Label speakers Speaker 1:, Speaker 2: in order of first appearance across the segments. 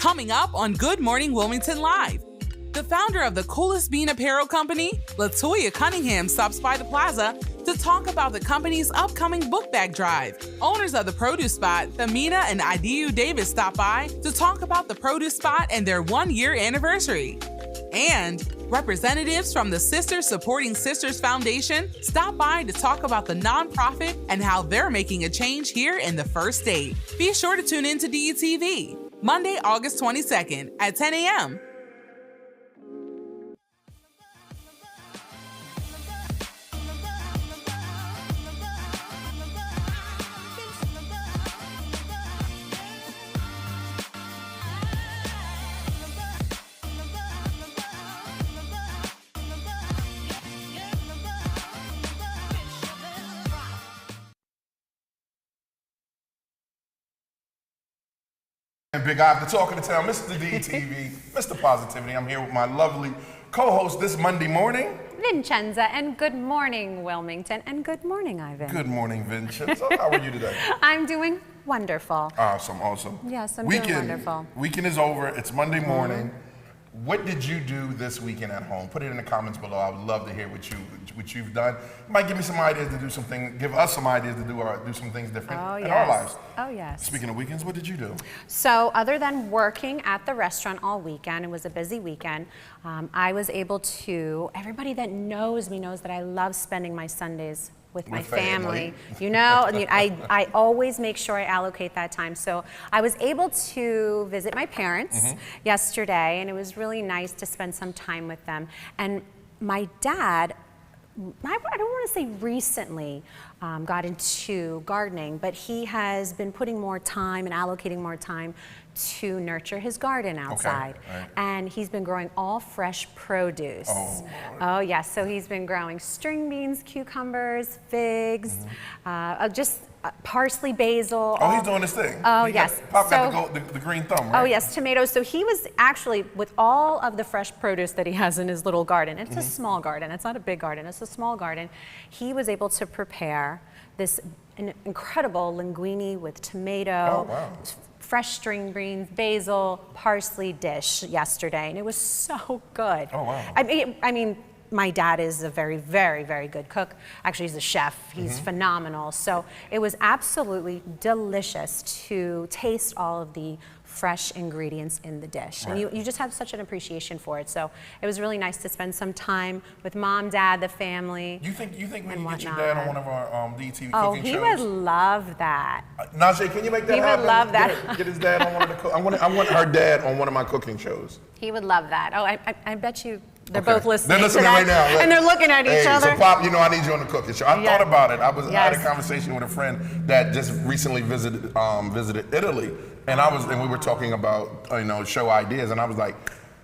Speaker 1: Coming up on Good Morning Wilmington Live. The founder of the Coolest Bean Apparel Company, LaToya Cunningham, stops by the plaza to talk about the company's upcoming book bag drive. Owners of the produce spot, Thameenah and Adiyuh Davis, stop by to talk about the produce spot and their 1-year anniversary. And representatives from the Sisters Supporting Sisters Foundation stop by to talk about the nonprofit and how they're making a change here in the First State. Be sure to tune in to DETV, Monday, August 22nd at 10 a.m.
Speaker 2: Big Eye, the talk of the town, Mr. DTV, Mr. Positivity. I'm here with my lovely co-host this Monday morning,
Speaker 3: Vincenza, and good morning, Wilmington, and good morning, Ivan.
Speaker 2: Good morning, Vincenza. How are you today?
Speaker 3: I'm doing wonderful.
Speaker 2: Awesome, awesome.
Speaker 3: Yes, I'm doing wonderful.
Speaker 2: Weekend is over. It's Monday morning. What did you do this weekend at home? Put it in the comments below. I would love to hear what you've done. You might give me some ideas to do something, give us some ideas to do some things different in our lives.
Speaker 3: Oh, yes.
Speaker 2: Speaking of weekends, what did you do?
Speaker 3: So other than working at the restaurant all weekend, it was a busy weekend, I was able to, everybody that knows me knows that I love spending my Sundays with my family. You know, I mean, I always make sure I allocate that time. So I was able to visit my parents yesterday, and it was really nice to spend some time with them. And my dad, I don't want to say recently got into gardening, but he has been putting more time and allocating more time to nurture his garden outside. Okay, right. And he's been growing all fresh produce. Oh yes, so he's been growing string beans, cucumbers, figs, just parsley, basil.
Speaker 2: Oh, he's doing this thing.
Speaker 3: Oh, yes.
Speaker 2: Pop got the green thumb, right?
Speaker 3: Oh, yes, tomatoes. So he was actually, with all of the fresh produce that he has in his little garden, it's a small garden, it's not a big garden, it's a small garden, he was able to prepare this incredible linguine with tomato, fresh string beans, basil, parsley dish yesterday, and it was so good. Oh, wow. I mean, my dad is a very, very, very good cook. Actually, he's a chef. He's phenomenal. So it was absolutely delicious to taste all of the fresh ingredients in the dish. And you just have such an appreciation for it. So it was really nice to spend some time with mom, dad, the family.
Speaker 2: You think we can get your dad on one of our DTV cooking shows?
Speaker 3: Oh, he would love that.
Speaker 2: Najee, can you make that happen?
Speaker 3: He would love that.
Speaker 2: Get his dad on one of the I want her dad on one of my cooking shows.
Speaker 3: He would love that. Oh, I bet you they're both listening.
Speaker 2: They're listening right now.
Speaker 3: And they're looking at each other.
Speaker 2: So Pop, you know I need you on the cooking show. I thought about it. I had a conversation with a friend that just recently visited Italy, and we were talking about show ideas, and I was like,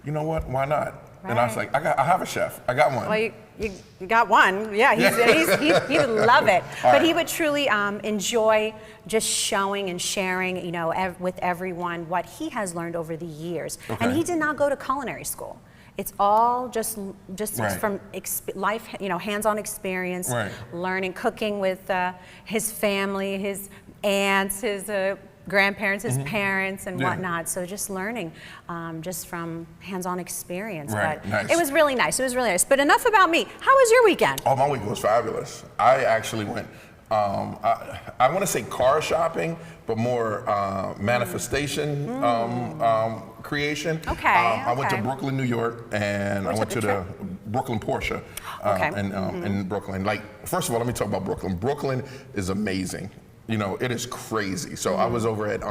Speaker 2: you know what? Why not? Right. And I was like, I have a chef. I got one.
Speaker 3: Well, you got one. Yeah, he would love it. But he would truly enjoy just showing and sharing, with everyone what he has learned over the years. Okay. And he did not go to culinary school. It's all just from life, hands-on experience, learning, cooking with his family, his aunts, his grandparents, his parents, and whatnot. So just learning, just from hands-on experience. But nice. It was really nice. It was really nice. But enough about me. How was your weekend?
Speaker 2: Oh, my week was fabulous. I actually went. I want to say car shopping, but more manifestation creation.
Speaker 3: Okay.
Speaker 2: I went to Brooklyn, New York, and I went to the Brooklyn Porsche in Brooklyn. Like, first of all, let me talk about Brooklyn. Brooklyn is amazing. It is crazy. So I was over at,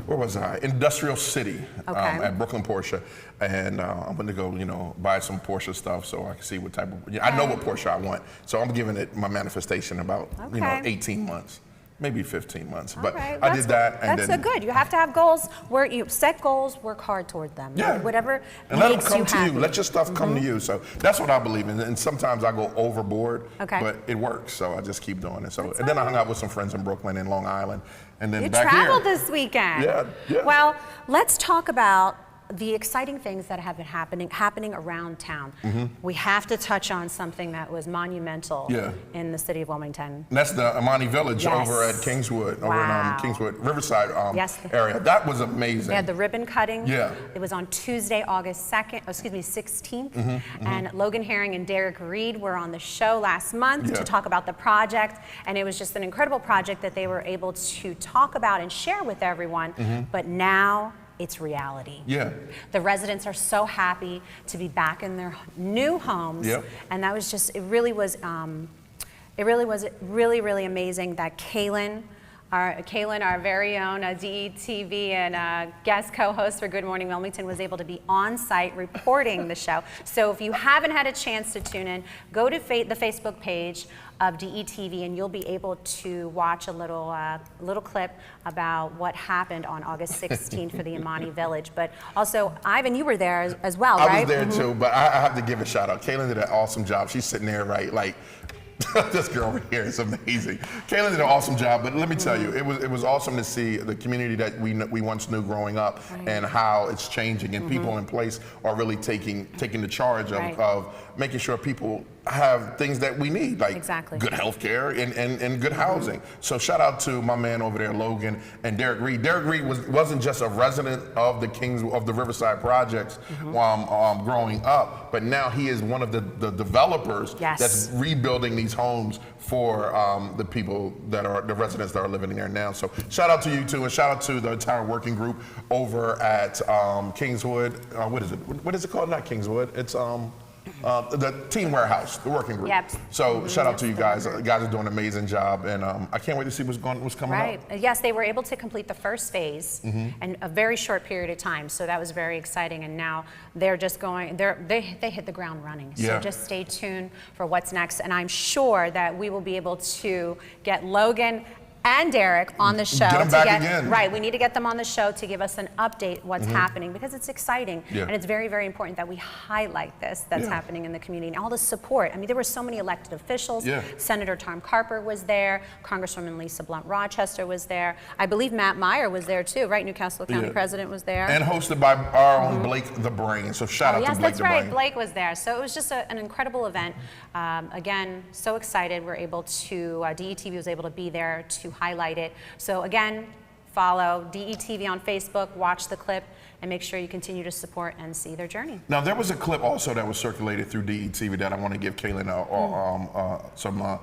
Speaker 2: where was I? Industrial City at Brooklyn Porsche. And I'm going to go, buy some Porsche stuff so I can see what type of, I know what Porsche I want. So I'm giving it my manifestation about, 18 months. Maybe 15 months, but I did that. And
Speaker 3: that's good. You have to have goals. Where you set goals, work hard toward them. Yeah. Whatever
Speaker 2: and let them come to you. Let your stuff come to you. So that's what I believe in. And sometimes I go overboard, but it works. So I just keep doing it. So and then I hung out with some friends in Brooklyn and Long Island, and then
Speaker 3: you
Speaker 2: back here.
Speaker 3: You traveled this weekend.
Speaker 2: Yeah.
Speaker 3: Well, let's talk about the exciting things that have been happening around town. We have to touch on something that was monumental in the city of Wilmington.
Speaker 2: And that's the Imani Village over at Kingswood, over in Kingswood, Riverside area. That was amazing.
Speaker 3: They had the ribbon cutting.
Speaker 2: Yeah.
Speaker 3: It was on Tuesday, August 16th. And Logan Herring and Derek Reed were on the show last month to talk about the project. And it was just an incredible project that they were able to talk about and share with everyone. But now, it's reality.
Speaker 2: Yeah.
Speaker 3: The residents are so happy to be back in their new homes. And that was just, it really was really amazing that Kaylin, our very own DETV and guest co-host for Good Morning Wilmington, was able to be on site reporting the show. So if you haven't had a chance to tune in, go to the Facebook page of DETV and you'll be able to watch a little clip about what happened on August 16th for the Imani Village. But also, Ivan, you were there as well, right?
Speaker 2: I was there too, but I have to give a shout out. Kaylin did an awesome job. She's sitting there, right, like, this girl over here is amazing. Kaylin did an awesome job, but let me tell you, it was awesome to see the community that we once knew growing up and how it's changing, and people in place are really taking the charge of making sure people have things that we need, like good health care and good housing. So shout out to my man over there, Logan, and Derek Reed. Derek Reed wasn't just a resident of the Riverside projects growing up, but now he is one of the developers that's rebuilding these homes for the people that are the residents that are living there now. So shout out to you too, and shout out to the entire working group over at Kingswood. What is it called? Not Kingswood. It's the Team Warehouse, the working group. So shout out to you guys. You guys are doing an amazing job, and I can't wait to see what's coming up.
Speaker 3: Yes, they were able to complete the first phase in a very short period of time, so that was very exciting. And now they're just going. They hit the ground running. So just stay tuned for what's next, and I'm sure that we will be able to get Logan and Derek on the show.
Speaker 2: Get them back again.
Speaker 3: Right, we need to get them on the show to give us an update what's happening, because it's exciting and it's very, very important that we highlight that's happening in the community and all the support. I mean, there were so many elected officials. Senator Tom Carper was there, Congresswoman Lisa Blunt Rochester was there. I believe Matt Meyer was there too, right? Newcastle County President was there.
Speaker 2: And hosted by our own Blake the Brain. So shout out to Blake
Speaker 3: that's
Speaker 2: the
Speaker 3: right.
Speaker 2: Brain.
Speaker 3: Blake was there. So it was just an incredible event. Again, so excited. We're able to, DETV was able to be there to highlight it. So again, follow DETV on Facebook, watch the clip, and make sure you continue to support and see their journey.
Speaker 2: Now, there was a clip also that was circulated through DETV that I want to give Kaylin some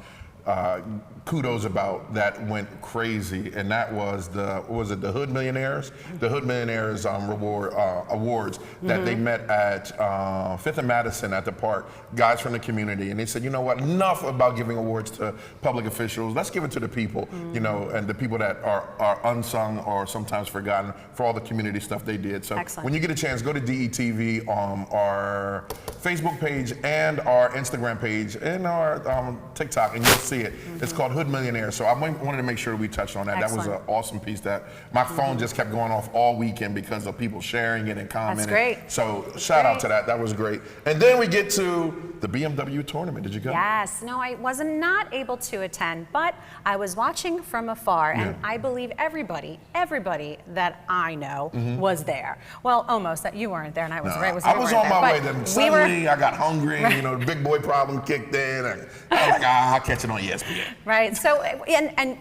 Speaker 2: kudos about, that went crazy, and that was the Hood Millionaires? The Hood Millionaires awards that they met at 5th and Madison at the park, guys from the community, and they said, you know what, enough about giving awards to public officials, let's give it to the people, you know, and the people that are unsung or sometimes forgotten for all the community stuff they did. So when you get a chance, go to DETV, our Facebook page and our Instagram page and our TikTok, and you'll see it. It's called Hood Millionaires. So I wanted to make sure we touched on that. That was an awesome piece that my phone just kept going off all weekend because of people sharing it and commenting.
Speaker 3: That's great.
Speaker 2: So shout out to that. That was great. And then we get to the BMW tournament. Did you go?
Speaker 3: Yes. No, I was not able to attend, but I was watching from afar, and I believe everybody that I know was there. Well, almost. That you weren't there, and I was right.
Speaker 2: I was on my way. Then suddenly I got hungry. You know, the big boy problem kicked in, and I was like, I'll catch it on ESPN.
Speaker 3: Right. So, and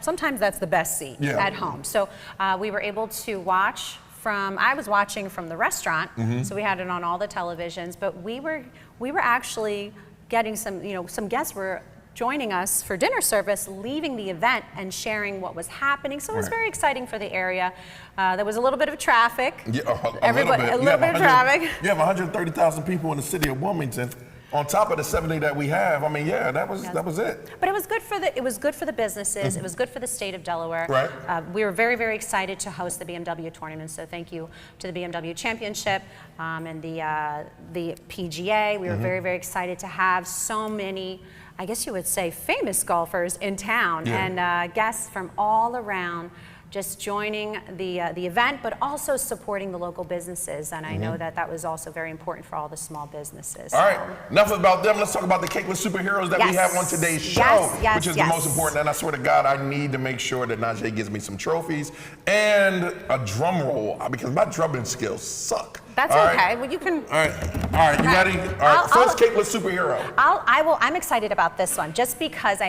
Speaker 3: sometimes that's the best seat at home. So we were able to watch I was watching from the restaurant, so we had it on all the televisions, but we were actually getting some guests were joining us for dinner service, leaving the event and sharing what was happening. So it was very exciting for the area. There was a little bit of traffic.
Speaker 2: Yeah, a little bit of traffic. You have 130,000 people in the city of Wilmington. On top of the 70 that we have, I mean, that was it.
Speaker 3: But it was good for the businesses. It was good for the state of Delaware.
Speaker 2: Right.
Speaker 3: We were very, very excited to host the BMW tournament. So thank you to the BMW Championship and the PGA. We were very, very excited to have so many, I guess you would say, famous golfers in town and guests from all around just joining the event, but also supporting the local businesses. And I know that that was also very important for all the small businesses.
Speaker 2: All right, enough about them. Let's talk about the Cakeless Superheroes that we have on today's show, which is the most important. And I swear to God, I need to make sure that Najee gives me some trophies and a drum roll, because my drumming skills suck.
Speaker 3: That's okay. Well, you can.
Speaker 2: All right. You ready? All right. First Cakeless Superhero.
Speaker 3: I'm excited about this one just because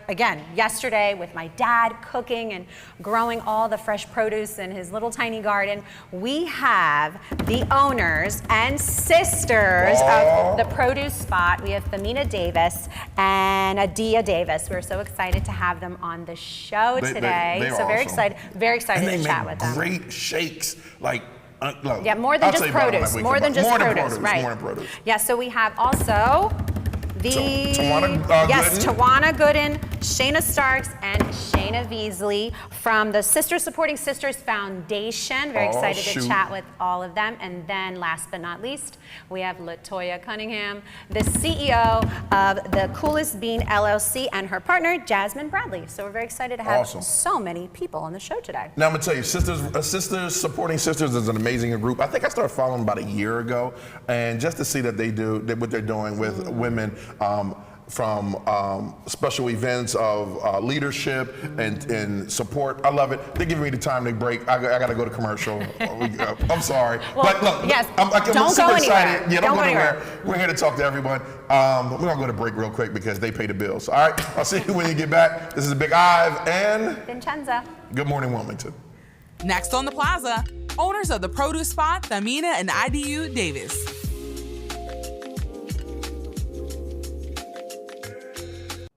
Speaker 3: again, yesterday with my dad cooking and growing all the fresh produce in his little tiny garden, we have the owners and sisters of the produce spot. We have Thameenah Davis and Adiyuh Davis. We're so excited to have them on the show today.
Speaker 2: They
Speaker 3: so very excited to chat with them.
Speaker 2: Great shakes, like.
Speaker 3: Yeah, more than just produce. More than just produce, right?
Speaker 2: More than produce.
Speaker 3: Yeah, so we have also
Speaker 2: Tawana
Speaker 3: Gooden, Shayna Starks, and Shayna Veasley from the Supporting Sisters Foundation. Very excited to chat with all of them. And then last but not least, we have LaToya Cunningham, the CEO of the Coolest Bean LLC, and her partner, Jasmine Bradley. So we're very excited to have so many people on the show today.
Speaker 2: Now I'm gonna tell you, Supporting Sisters is an amazing group. I think I started following about a year ago, and just to see that they do what they're doing with women from special events of leadership and support. I love it. They're giving me the time to break. I got to go to commercial. I'm sorry.
Speaker 3: Well,
Speaker 2: but look,
Speaker 3: yes,
Speaker 2: I'm
Speaker 3: don't
Speaker 2: super
Speaker 3: go
Speaker 2: excited.
Speaker 3: anywhere.
Speaker 2: Yeah, don't go anywhere. We're here to talk to everyone. We're going to go to break real quick because they pay the bills. All right, I'll see you when you get back. This is Big Ive and
Speaker 3: Vincenza.
Speaker 2: Good morning, Wilmington.
Speaker 1: Next on the plaza, owners of the produce spot, Thameenah and Adiyuh Davis.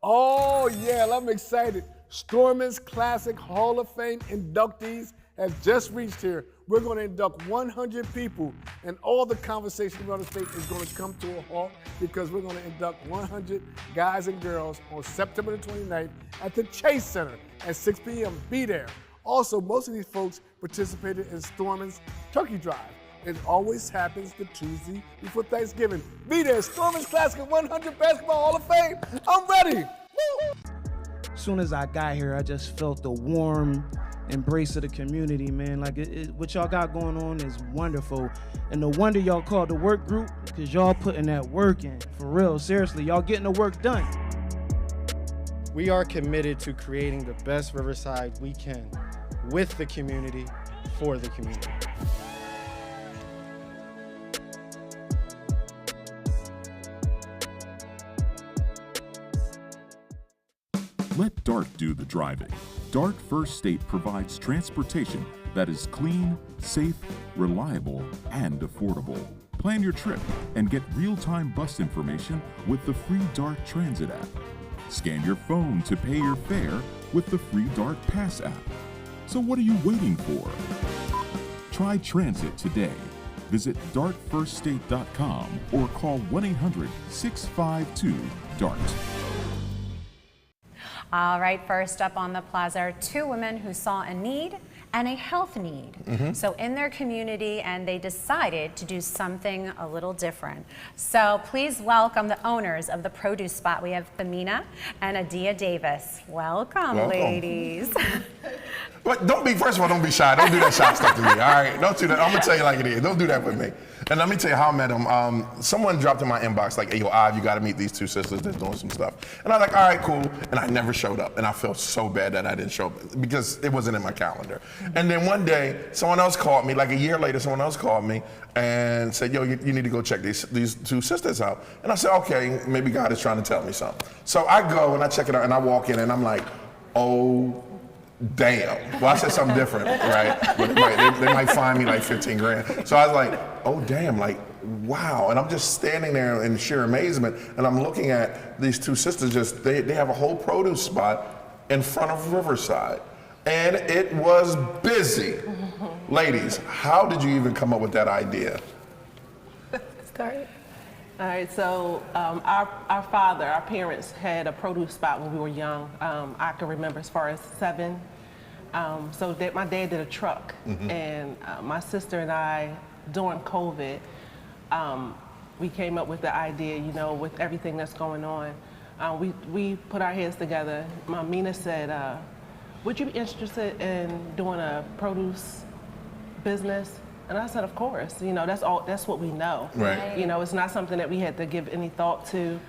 Speaker 4: Oh, yeah, I'm excited. STORMIN's Classic Hall of Fame inductees have just reached here. We're going to induct 100 people, and all the conversation around the state is going to come to a halt because we're going to induct 100 guys and girls on September the 29th at the Chase Center at 6 p.m. Be there. Also, most of these folks participated in STORMIN's Turkey Drive. It always happens the Tuesday before Thanksgiving. Be there, STORMIN's Classic 100 Basketball Hall of Fame. I'm ready. Woo!
Speaker 5: As soon as I got here, I just felt the warm embrace of the community, man. Like what y'all got going on is wonderful. And no wonder y'all called the work group, because y'all putting that work in. For real, seriously, y'all getting the work done.
Speaker 6: We are committed to creating the best Riverside we can with the community, for the community.
Speaker 7: Let DART do the driving. DART First State provides transportation that is clean, safe, reliable, and affordable. Plan your trip and get real-time bus information with the free DART Transit app. Scan your phone to pay your fare with the free DART Pass app. So what are you waiting for? Try transit today. Visit dartfirststate.com or call 1-800-652-DART.
Speaker 3: All right, first up on the plaza are two women who saw a need and a health need. So in their community, and they decided to do something a little different. So please welcome the owners of the produce spot. We have Thameenah and Adiyuh Davis. Welcome. Ladies.
Speaker 2: But first of all, don't be shy. Don't do that shy stuff to me, all right? Don't do that. I'm gonna tell you like it is. Don't do that with me. And let me tell you how I met them. Someone dropped in my inbox like, hey, yo, Ive, you gotta meet these two sisters that's doing some stuff. And I was like, all right, cool. And I never showed up. And I felt so bad that I didn't show up because it wasn't in my calendar. And then one day, someone else called me, like a year later, someone else called me and said, yo, you need to go check these two sisters out. And I said, okay, maybe God is trying to tell me something. So I go and I check it out and I walk in and I'm like, oh, damn. Well, I said something different, right? But they might fine me like 15 grand. So I was like, oh, damn, like, wow. And I'm just standing there in sheer amazement, and I'm looking at these two sisters they have a whole produce spot in front of Riverside. And it was busy. Ladies, how did you even come up with that idea?
Speaker 8: Start. All right, so our parents had a produce spot when we were young. I can remember as far as 7. So my dad did a truck, and my sister and I, during COVID, we came up with the idea, you know, with everything that's going on. We put our heads together. Mina said, would you be interested in doing a produce business? And I said, of course. You know, that's what we know.
Speaker 2: Right.
Speaker 8: You know, it's not something that we had to give any thought to.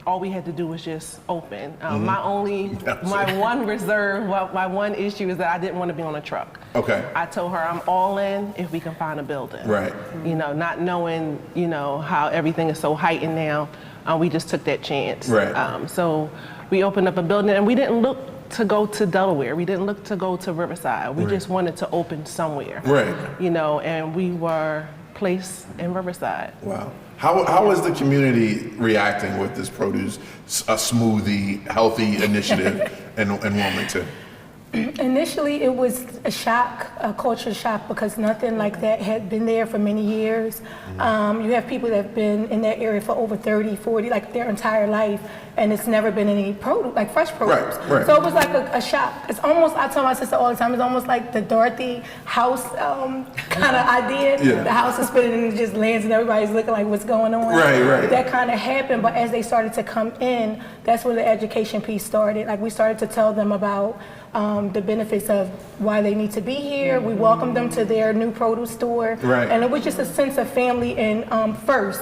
Speaker 8: All we had to do was just open. My one reserve, my one issue is that I didn't want to be on a truck.
Speaker 2: Okay.
Speaker 8: I told her I'm all in if we can find a building.
Speaker 2: Right.
Speaker 8: You know, not knowing, you know, how everything is so heightened now, we just took that chance.
Speaker 2: Right.
Speaker 8: So we opened up a building, and we didn't look to go to Delaware. We didn't look to go to Riverside. We just wanted to open somewhere.
Speaker 2: Right.
Speaker 8: You know, and we were placed in Riverside.
Speaker 2: Wow. How is the community reacting with this produce, a smoothie, healthy initiative in Wilmington?
Speaker 9: Initially, it was a shock, a culture shock, because nothing like that had been there for many years. You have people that have been in that area for over 30, 40, like their entire life, and it's never been any produce, like fresh produce.
Speaker 2: Right.
Speaker 9: So it was like a shock. It's almost, I tell my sister all the time, it's almost like the Dorothy house kind of idea.
Speaker 2: Yeah.
Speaker 9: The house is spinning and it just lands and everybody's looking like, what's going on?
Speaker 2: Right.
Speaker 9: That kind of happened, but as they started to come in, that's where the education piece started. Like, we started to tell them about the benefits of why they need to be here. We welcomed them to their new produce store.
Speaker 2: Right.
Speaker 9: And it was just a sense of family and first,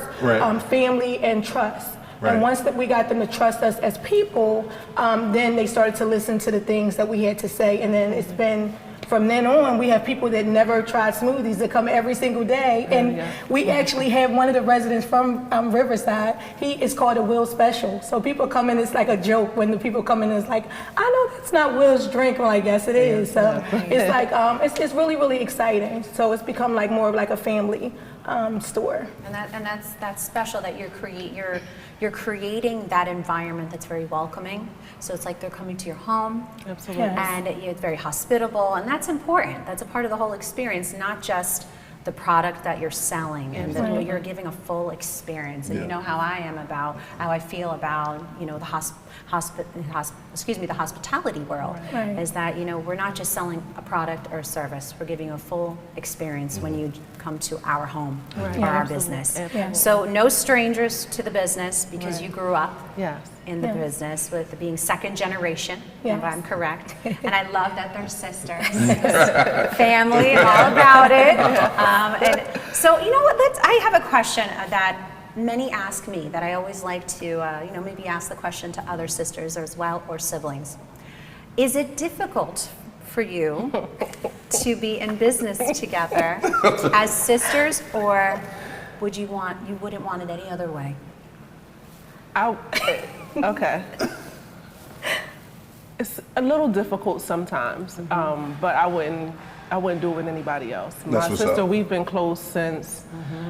Speaker 9: family and trust.
Speaker 2: Right.
Speaker 9: And once that we got them to trust us as people, then they started to listen to the things that we had to say. And then it's been, from then on, we have people that never tried smoothies that come every single day. And we actually have one of the residents from Riverside. He is called a Will Special. So people come in, it's like a joke when the people come in and it's like, I know that's not Will's drink. I'm like, yes, it is. So it's like, it's really, really exciting. So it's become like more of like a family store.
Speaker 3: And that's special that you're creating that environment that's very welcoming. So it's like they're coming to your home.
Speaker 8: Absolutely.
Speaker 3: And it's very hospitable, and that's important. That's a part of the whole experience, not just the product that you're selling, and that you're giving a full experience. And you know how I am about, how I feel about, you know, the the hospitality world, is that, you know, we're not just selling a product or a service, we're giving a full experience when you come to our home or our business. So no strangers to the business, because you grew up in the business with being second generation, if I'm correct. And I love that they're sisters. Family, all about it. And so, you know what, I have a question that many ask me, that I always like to, you know, maybe ask the question to other sisters as well, or siblings. Is it difficult for you to be in business together as sisters, or you wouldn't want it any other way?
Speaker 8: Okay. It's a little difficult sometimes, but I wouldn't do it with anybody else. My sister, we've been close since,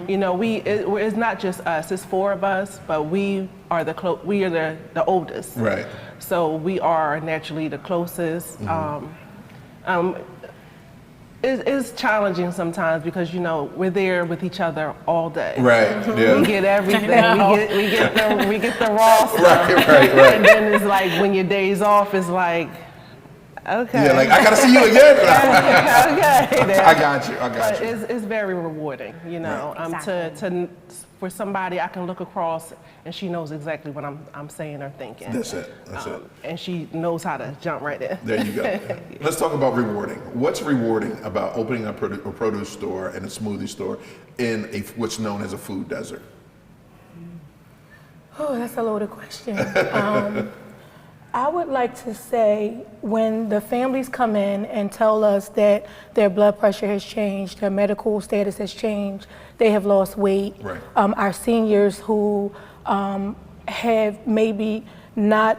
Speaker 8: you know, it's not just us, it's four of us, but we are the oldest.
Speaker 2: Right.
Speaker 8: So we are naturally the closest. It's challenging sometimes, because, you know, we're there with each other all day.
Speaker 2: Right. Yeah.
Speaker 8: We get everything. we get the raw stuff.
Speaker 2: Right.
Speaker 8: And then it's like, when your day's off, it's like, okay.
Speaker 2: Yeah, like, I gotta see you again.
Speaker 8: Okay.
Speaker 2: I got you.
Speaker 8: But it's very rewarding, you know.
Speaker 3: Exactly.
Speaker 8: For somebody, I can look across and she knows exactly what I'm saying or thinking.
Speaker 2: That's it.
Speaker 8: And she knows how to jump right in.
Speaker 2: There you go. Let's talk about rewarding. What's rewarding about opening a produce store and a smoothie store in what's known as a food desert?
Speaker 9: Oh, that's a loaded question. I would like to say, when the families come in and tell us that their blood pressure has changed, their medical status has changed, they have lost weight.
Speaker 2: Right.
Speaker 9: Our seniors who have maybe not,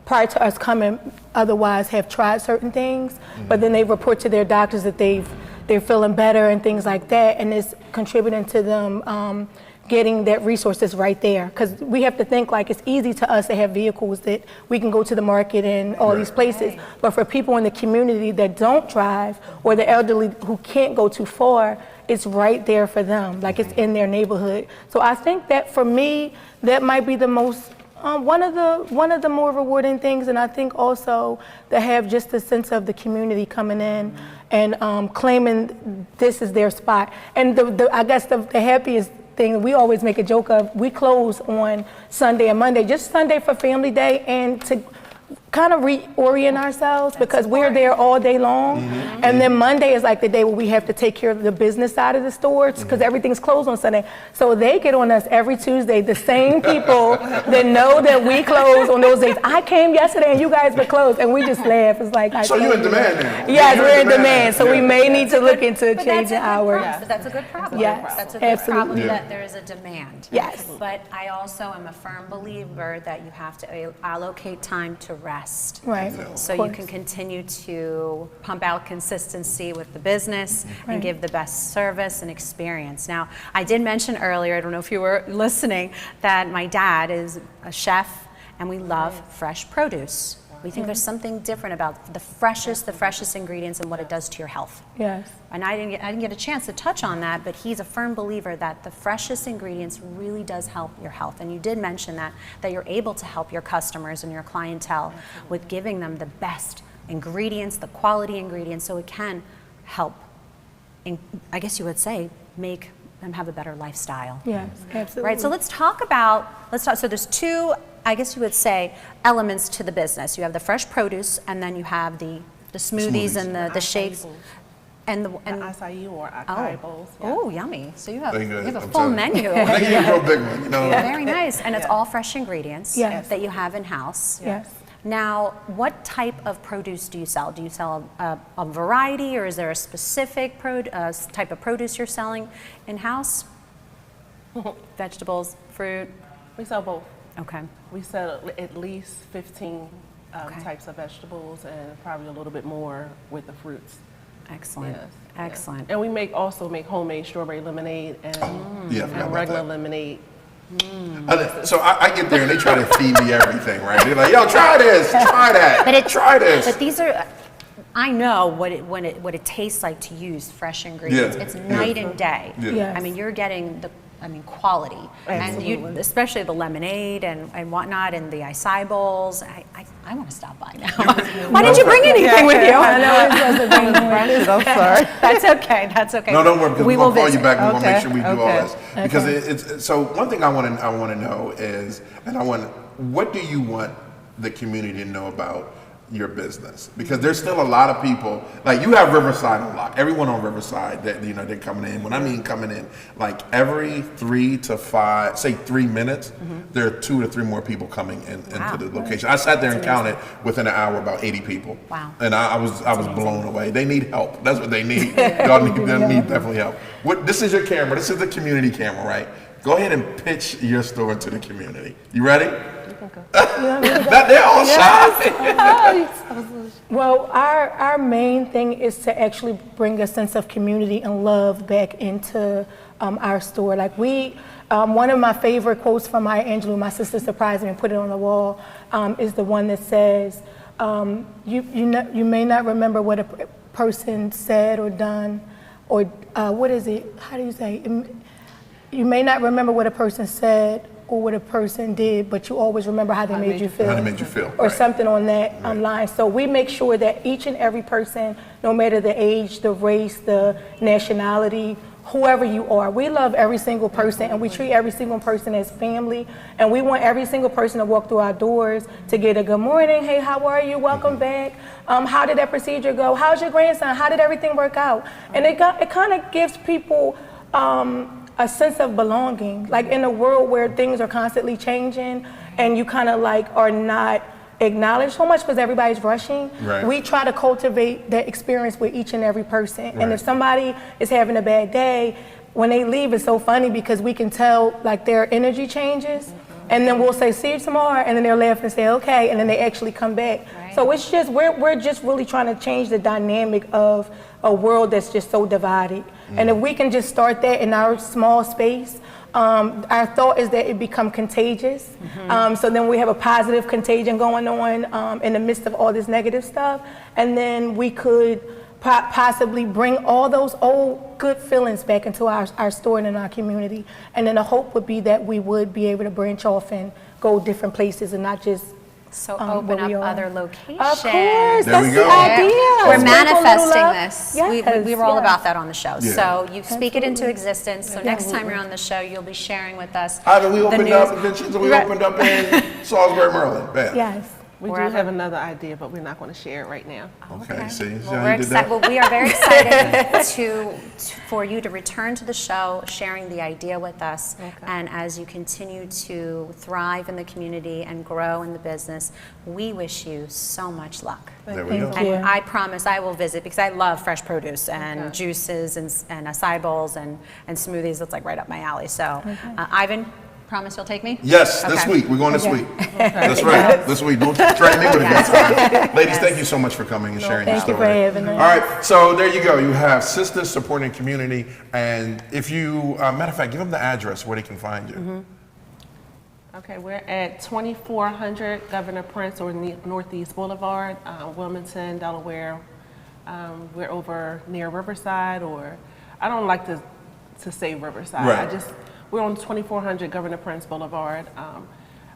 Speaker 9: prior to us coming, otherwise have tried certain things, but then they report to their doctors that they're feeling better and things like that, and it's contributing to them getting that resources right there. Because we have to think, like, it's easy to us to have vehicles that we can go to the market and all these places, but for people in the community that don't drive, or the elderly who can't go too far, it's right there for them, like it's in their neighborhood. So I think that for me, that might be the most, one of the more rewarding things. And I think also to have just a sense of the community coming in and claiming this is their spot. And I guess the happiest thing, we always make a joke of, we close on Sunday and Monday, just Sunday for family day, and to kind of reorient ourselves because we're there all day long. And then Monday is like the day where we have to take care of the business side of the stores because everything's closed on Sunday. So they get on us every Tuesday, the same people that know that we close on those days. I came yesterday and you guys were closed, and we just laugh. It's like,
Speaker 2: so you're in demand now.
Speaker 9: Yes, we're in demand. So we may need to look into changing our.
Speaker 3: But that's a good problem.
Speaker 9: Yes,
Speaker 3: That's a good problem that there is a demand.
Speaker 9: Yes.
Speaker 3: But I also am a firm believer that you have to allocate time to rest.
Speaker 9: Right.
Speaker 3: So you can continue to pump out consistency with the business and give the best service and experience. Now, I did mention earlier, I don't know if you were listening, that my dad is a chef and we love fresh produce. We think there's something different about the freshest ingredients and what it does to your health.
Speaker 9: Yes.
Speaker 3: And I didn't get a chance to touch on that, but he's a firm believer that the freshest ingredients really does help your health. And you did mention that you're able to help your customers and your clientele with giving them the best ingredients, the quality ingredients, so it can help, I guess you would say, make them have a better lifestyle.
Speaker 9: Yes, absolutely.
Speaker 3: Right, so let's talk, so there's two, I guess you would say, elements to the business. You have the fresh produce, and then you have the smoothies and the shakes. And the
Speaker 8: acai or acai bowls.
Speaker 3: Oh, yummy. So you have a
Speaker 2: I'm
Speaker 3: full menu.
Speaker 2: Thank you, real big one. You know?
Speaker 3: Very nice. And it's all fresh ingredients that you have in-house.
Speaker 9: Yes.
Speaker 3: Now, what type of produce do you sell? Do you sell a variety, or is there a specific type of produce you're selling in-house? Vegetables, fruit?
Speaker 8: We sell both.
Speaker 3: Okay.
Speaker 8: We sell at least 15 types of vegetables and probably a little bit more with the fruits.
Speaker 3: Excellent.
Speaker 8: Yes.
Speaker 3: Excellent.
Speaker 8: And we also make homemade strawberry lemonade and regular lemonade.
Speaker 2: So I get there and they try to feed me everything, right? They're like, "Yo, try this, try that, try this."
Speaker 3: But these are, I know what it tastes like to use fresh ingredients. It's night and day.
Speaker 9: Yes.
Speaker 3: I mean, you're getting quality.
Speaker 8: Absolutely.
Speaker 3: And you, especially the lemonade and whatnot, and the acai bowls. I want to stop by now. Why didn't you bring anything with you?
Speaker 9: I know it doesn't bring
Speaker 8: I'm sorry.
Speaker 3: That's okay. That's okay.
Speaker 2: No, don't worry, because we're gonna call you back. We're gonna make sure we do all
Speaker 8: Okay.
Speaker 2: this because it's. So one thing I want to know is, what do you want the community to know about your business? Because there's still a lot of people, like you have Riverside on lock. Everyone on Riverside that they're coming in. When I mean coming in, like every 3 to 5, say 3 minutes, there are 2 to 3 more people coming into the location. I sat there and counted within an hour about 80 people.
Speaker 3: Wow.
Speaker 2: And I was blown away. They need help. That's what they need. Y'all need definitely help. This is your camera. This is the community camera, right? Go ahead and pitch your store to the community. You ready? They're all shy.
Speaker 9: Well, our main thing is to actually bring a sense of community and love back into our store. Like one of my favorite quotes from Maya Angelou, my sister surprised me and put it on the wall, is the one that says, you may not remember what a person said or done, or what is it? How do you say? You may not remember what a person said or what a person did, but you always remember how they made you feel.
Speaker 2: How they made you feel.
Speaker 9: Or something on that line. So we make sure that each and every person, no matter the age, the race, the nationality, whoever you are, we love every single person and we treat every single person as family. And we want every single person to walk through our doors to get a good morning, hey, how are you, welcome back. How did that procedure go? How's your grandson? How did everything work out? And it kind of gives people a sense of belonging, like in a world where things are constantly changing and you kind of like are not acknowledged so much because everybody's rushing.
Speaker 2: Right.
Speaker 9: We try to cultivate that experience with each and every person. And if somebody is having a bad day, when they leave, it's so funny because we can tell like their energy changes. And then we'll say, see you tomorrow, and then they'll laugh and say, okay, and then they actually come back. Right. So it's just, we're just really trying to change the dynamic of a world that's just so divided. And if we can just start that in our small space, our thought is that it become contagious. So then we have a positive contagion going on in the midst of all this negative stuff. And then we could possibly bring all those old good feelings back into our store and in our community. And then the hope would be that we would be able to branch off and go different places and not just
Speaker 3: open up other locations.
Speaker 9: Of course,
Speaker 2: there
Speaker 9: that's
Speaker 2: we go.
Speaker 9: the idea.
Speaker 3: We're manifesting this.
Speaker 9: Yes,
Speaker 3: we were all about that on the show.
Speaker 2: Yeah.
Speaker 3: So you speak it into existence. So next time you're on the show, you'll be sharing with us.
Speaker 2: We opened up in Salisbury, Maryland. Bam.
Speaker 9: Yes.
Speaker 8: We do have another idea, but we're not going to share it right now.
Speaker 2: Okay, see
Speaker 3: Well,
Speaker 2: how you did that?
Speaker 3: well, we are very excited for you to return to the show, sharing the idea with us. And as you continue to thrive in the community and grow in the business, we wish you so much luck.
Speaker 2: There we go.
Speaker 3: And I promise I will visit because I love fresh produce and juices and acai bowls and smoothies. That's like right up my alley. So, Ivan, promise you'll take me?
Speaker 2: Yes, this week. We're going this week. That's right. This week. Don't threaten me with it next time. Ladies, thank you so much for coming and sharing your story.
Speaker 9: Thank you for having us.
Speaker 2: All right, so there you go. You have sisters supporting community. And if you, matter of fact, give them the address where they can find you.
Speaker 8: Okay, we're at 2400 Governor Prince or Northeast Boulevard, Wilmington, Delaware. We're over near Riverside, or I don't like to say Riverside.
Speaker 2: Right.
Speaker 8: We're on 2400 Governor Prince Boulevard.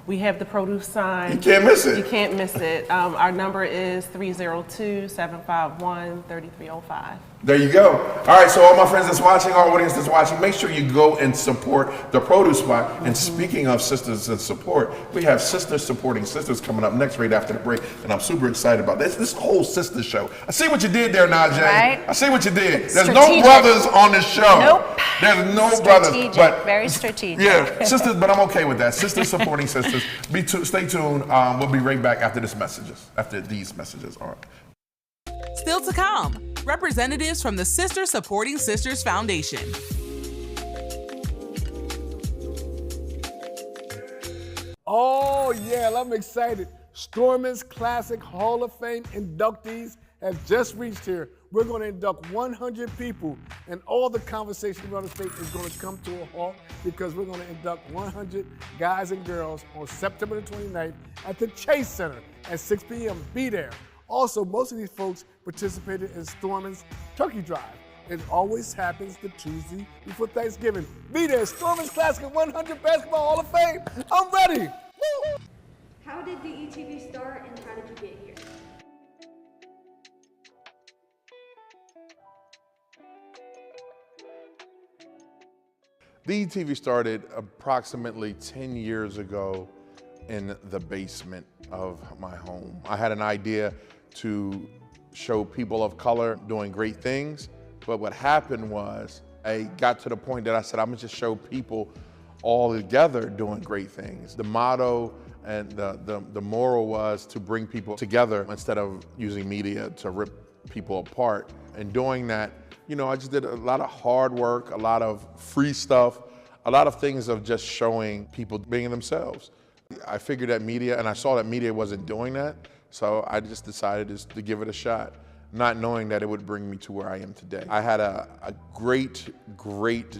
Speaker 8: We have the produce sign.
Speaker 2: You can't miss it.
Speaker 8: You can't miss it. Our number is 302-751-3305.
Speaker 2: There you go. All right, so all my friends that's watching, our audience that's watching, make sure you go and support the produce spot. And speaking of sisters and support, we have sisters supporting sisters coming up next right after the break. And I'm super excited about this whole sister show. I see what you did there, Najee.
Speaker 3: Right?
Speaker 2: I see what you did. There's no brothers on this show.
Speaker 3: Nope.
Speaker 2: There's no brothers. But
Speaker 3: very strategic.
Speaker 2: yeah, sisters, but I'm okay with that. Sisters supporting sisters. Stay tuned. We'll be right back after these messages. All right.
Speaker 1: Still to come, representatives from the Sister Supporting Sisters Foundation.
Speaker 4: Oh, yeah, I'm excited. Stormin's Classic Hall of Fame inductees have just reached here. We're going to induct 100 people, and all the conversation around the state is going to come to a halt because we're going to induct 100 guys and girls on September the 29th at the Chase Center at 6 p.m. Be there. Also, most of these folks participated in Stormin's Turkey Drive. It always happens the Tuesday before Thanksgiving. Be there, Stormin's Classic 100 Basketball Hall of Fame. I'm ready. Woo!
Speaker 10: How did DETV start and how did you get here?
Speaker 2: DETV started approximately 10 years ago in the basement of my home. I had an idea to show people of color doing great things, but what happened was I got to the point that I said, I'm gonna just show people all together doing great things. The motto and the moral was to bring people together instead of using media to rip people apart. And doing that, you know, I just did a lot of hard work, a lot of free stuff, a lot of things of just showing people being themselves. I figured that media, and I saw that media wasn't doing that, so I just decided to give it a shot, not knowing that it would bring me to where I am today. I had a great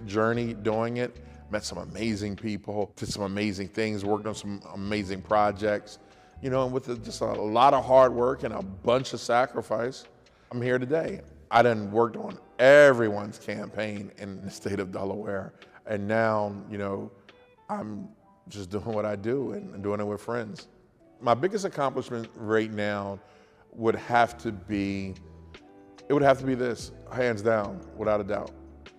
Speaker 2: journey doing it, met some amazing people, did some amazing things, worked on some amazing projects, you know, and with just a lot of hard work and a bunch of sacrifice, I'm here today. I done worked on everyone's campaign in the state of Delaware, and now, you know, I'm just doing what I do and doing it with friends. My biggest accomplishment right now would have to be this, hands down, without a doubt.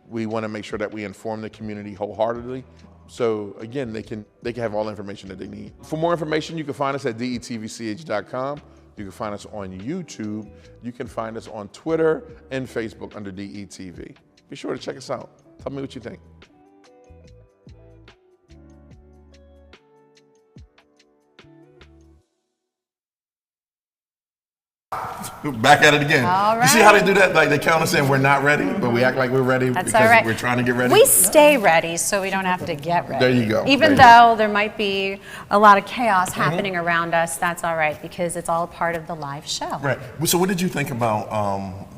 Speaker 2: We want to make sure that we inform the community wholeheartedly. So again, they can have all the information that they need. For more information, you can find us at DETVCH.com. You can find us on YouTube. You can find us on Twitter and Facebook under DETV. Be sure to check us out. Tell me what you think. Back at it again.
Speaker 3: All right.
Speaker 2: You see how they do that? Like they count us in, we're not ready, but we act like we're ready
Speaker 3: That's
Speaker 2: because
Speaker 3: all right.
Speaker 2: we're trying to get ready.
Speaker 3: We stay ready so we don't have to get ready.
Speaker 2: There you go.
Speaker 3: Even though there might be a lot of chaos happening around us, that's all right because it's all part of the live show.
Speaker 2: Right. So what did you think about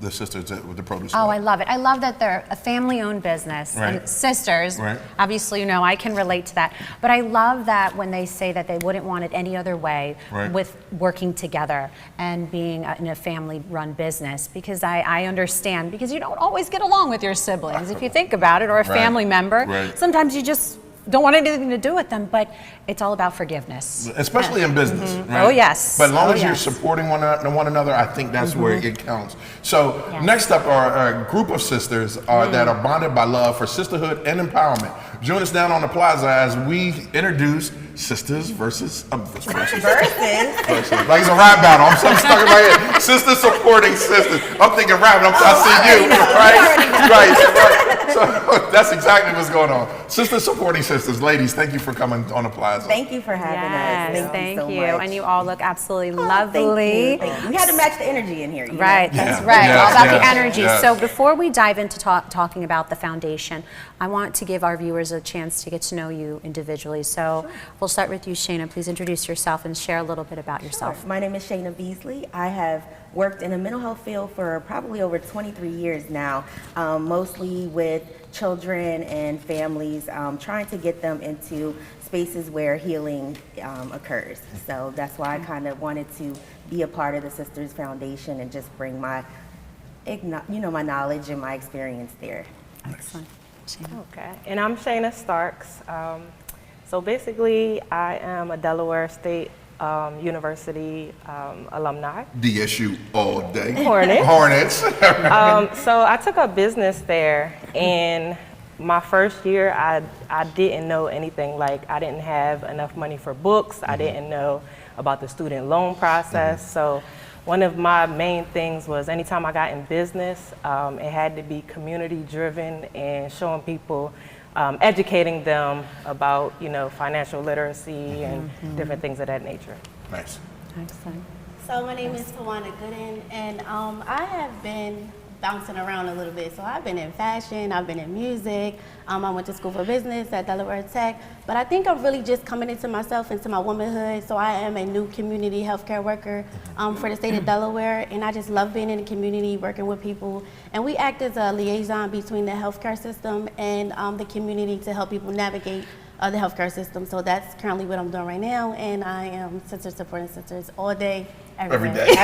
Speaker 2: the sisters with the produce?
Speaker 3: Oh, I love it. I love that they're a family-owned business and sisters.
Speaker 2: Right.
Speaker 3: Obviously, you know, I can relate to that. But I love that when they say that they wouldn't want it any other way with working together and being in a family-run business because I understand because you don't always get along with your siblings if you think about it or a family member. Sometimes you just don't want anything to do with them, but it's all about forgiveness.
Speaker 2: Especially in business, right?
Speaker 3: Oh, yes.
Speaker 2: But as long as you're supporting one another, I think that's where it counts. So next up are a group of sisters that are bonded by love for sisterhood and empowerment. Join us down on the plaza as we introduce Sisters versus. Versus. Like it's a rap battle. I'm stuck in my head. Sisters supporting sisters. I'm thinking rap, and I see you, right? So that's exactly what's going on. Sisters supporting sisters. Ladies, thank you for coming on the plaza.
Speaker 11: Thank you for having us.
Speaker 3: Thank
Speaker 11: you.
Speaker 3: you. And you all look absolutely lovely.
Speaker 11: Thank you. We had to match the energy in here.
Speaker 3: Right, that's right. All about the energy. So before we dive into talking about the foundation, I want to give our viewers a chance to get to know you individually. So we'll start with you, Shayna. Please introduce yourself and share a little bit about yourself.
Speaker 11: My name is Shayna Beasley. I have worked in the mental health field for probably over 23 years now, mostly with children and families, trying to get them into spaces where healing occurs. So that's why I kind of wanted to be a part of the Sisters Foundation and just bring my, my knowledge and my experience there.
Speaker 3: Excellent.
Speaker 12: Okay, and I'm Shayna Starks. So basically, I am a Delaware State University alumni.
Speaker 2: DSU all day.
Speaker 12: Hornets. So I took up business there, and my first year, I didn't know anything. Like, I didn't have enough money for books. I didn't know about the student loan process. So one of my main things was anytime I got in business, it had to be community driven and showing people, educating them about, financial literacy and different things of that nature.
Speaker 2: Nice.
Speaker 3: Excellent.
Speaker 13: So my name is Tawana Gooden, and I have been bouncing around a little bit. So I've been in fashion, I've been in music, I went to school for business at Delaware Tech, but I think I'm really just coming into myself, into my womanhood. So I am a new community healthcare worker for the state of Delaware, and I just love being in the community, working with people. And we act as a liaison between the healthcare system and the community to help people navigate the healthcare system. So that's currently what I'm doing right now, and I am Sisters supporting sisters all day, every day.
Speaker 3: All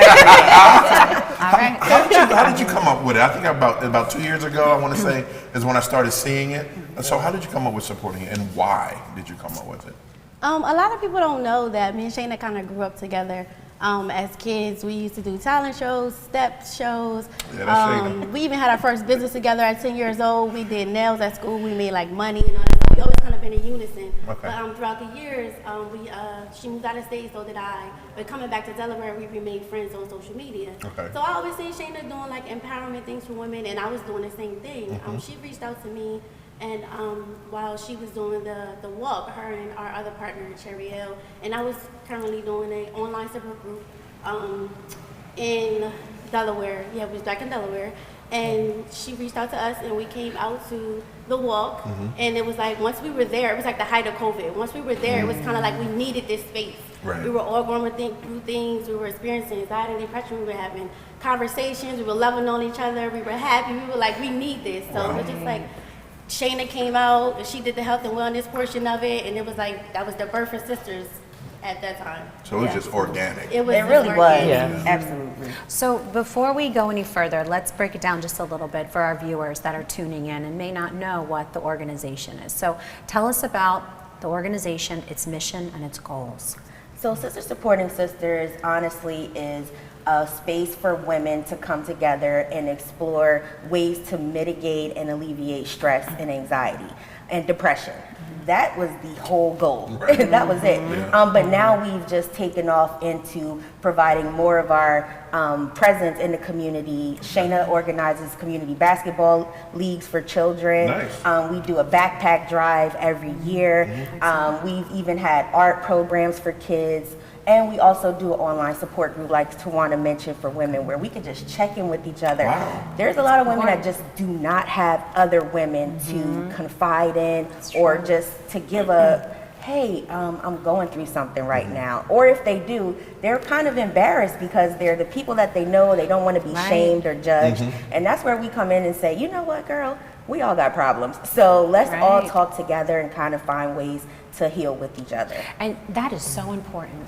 Speaker 3: right.
Speaker 2: How did you come up with it? I think about 2 years ago, I want to say, is when I started seeing it. And so how did you come up with supporting it, and why did you come up with it?
Speaker 13: A lot of people don't know that me and Shayna kind of grew up together. As kids, we used to do talent shows, step shows. We even had our first business together at 10 years old. We did nails at school. We made like money and all that. So we always kind of been in unison.
Speaker 2: Okay.
Speaker 13: But throughout the years, she moved out of state, so did I. But coming back to Delaware, we remained friends on social media.
Speaker 2: Okay.
Speaker 13: So I always seen Shayna doing like empowerment things for women, and I was doing the same thing. She reached out to me. And while she was doing the walk, her and our other partner, Cheriel, and I was currently doing an online support group in Delaware. Yeah, we was back in Delaware. And she reached out to us, and we came out to the walk. And it was like, once we were there, it was like the height of COVID. Once we were there, it was kind of like we needed this space.
Speaker 2: Right.
Speaker 13: We were all going through things. We were experiencing anxiety and depression. We were having conversations. We were loving on each other. We were happy. We were like, we need this. So it was just like, Shayna came out, and she did the health and wellness portion of it, and it was like, that was the birth of Sisters at that time.
Speaker 2: So it was just organic.
Speaker 13: It
Speaker 11: really was.
Speaker 12: Yeah.
Speaker 11: Absolutely.
Speaker 3: So before we go any further, let's break it down just a little bit for our viewers that are tuning in and may not know what the organization is. So tell us about the organization, its mission, and its goals.
Speaker 11: So Sisters Supporting Sisters honestly is a space for women to come together and explore ways to mitigate and alleviate stress and anxiety and depression. That was the whole goal. Right. That was it. But now we've just taken off into providing more of our presence in the community. Shayna organizes community basketball leagues for children.
Speaker 2: Nice.
Speaker 11: We do a backpack drive every year. We've even had art programs for kids. And we also do an online support group, like Tawana mentioned, for women, where we can just check in with each other.
Speaker 2: Wow.
Speaker 11: There's a lot of women that just do not have other women to confide in or just to give a, hey, I'm going through something right now. Or if they do, they're kind of embarrassed because they're the people that they know, they don't want to be shamed or judged. And that's where we come in and say, you know what, girl, we all got problems. So let's all talk together and kind of find ways to heal with each other.
Speaker 3: And that is so important.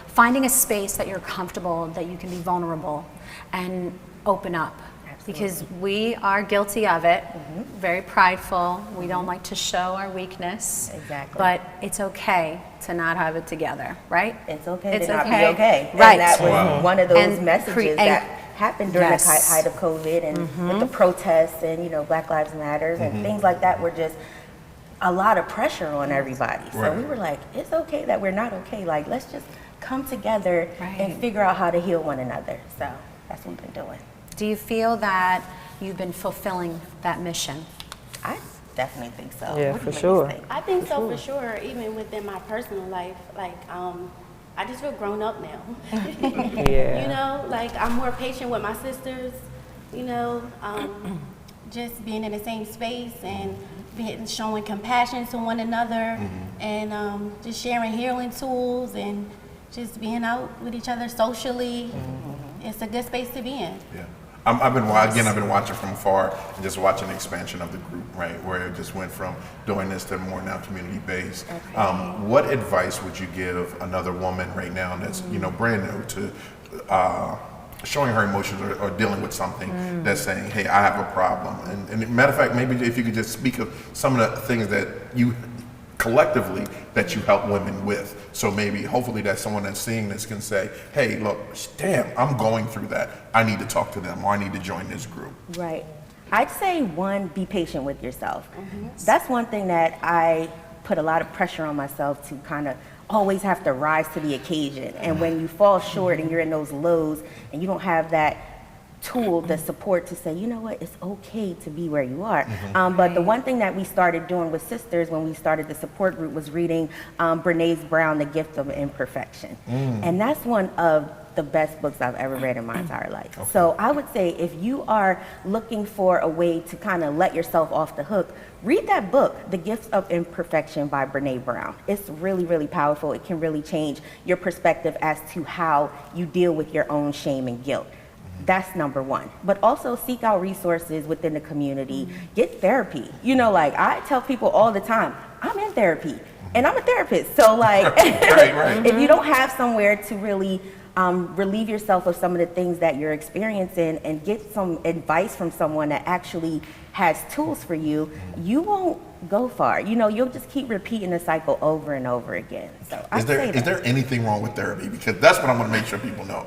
Speaker 3: Finding a space that you're comfortable, that you can be vulnerable and open up. Absolutely. Because we are guilty of it, very prideful. We don't like to show our weakness.
Speaker 11: Exactly.
Speaker 3: But it's okay to not have it together, right?
Speaker 11: It's okay
Speaker 3: it's
Speaker 11: to not
Speaker 3: okay.
Speaker 11: be okay.
Speaker 3: Right.
Speaker 11: And that was one of those messages that happened during the height of COVID and with the protests and, you know, Black Lives Matter and things like that were just a lot of pressure on everybody. So we were like, it's okay that we're not okay. Like, let's just come together and figure out how to heal one another. So that's what we've been doing.
Speaker 3: Do you feel that you've been fulfilling that mission?
Speaker 11: I definitely think so.
Speaker 12: Yeah, for sure.
Speaker 13: I think so for sure, even within my personal life. Like, I just feel grown up now.
Speaker 12: Yeah.
Speaker 13: You know, like I'm more patient with my sisters, you know, just being in the same space and showing compassion to one another and just sharing healing tools and just being out with each other socially. It's a good space to be in.
Speaker 2: Yeah. I've been watching from afar and just watching the expansion of the group, right? Where it just went from doing this to more now community-based. What advice would you give another woman right now that's, you know, brand new to showing her emotions or dealing with something that's saying, hey, I have a problem? And matter of fact, maybe if you could just speak of some of the things that you collectively that you help women with. So maybe, hopefully, that someone that's seeing this can say, hey, look, damn, I'm going through that. I need to talk to them, or I need to join this group.
Speaker 11: Right. I'd say, one, be patient with yourself. That's one thing that I put a lot of pressure on myself to kind of always have to rise to the occasion. And when you fall short and you're in those lows and you don't have that tool, the support to say, you know what, it's okay to be where you are. But the one thing that we started doing with sisters when we started the support group was reading Brené Brown, The Gift of Imperfection. And that's one of the best books I've ever read in my entire life. So I would say if you are looking for a way to kind of let yourself off the hook, read that book, The Gift of Imperfection by Brené Brown. It's really, really powerful. It can really change your perspective as to how you deal with your own shame and guilt. That's number one. But also seek out resources within the community. Get therapy. You know, like I tell people all the time, I'm in therapy and I'm a therapist. So like, if you don't have somewhere to really relieve yourself of some of the things that you're experiencing and get some advice from someone that actually has tools for you, you won't go far. You know, you'll just keep repeating the cycle over and over again. So is
Speaker 2: there anything wrong with therapy? Because that's what I'm going to make sure people know.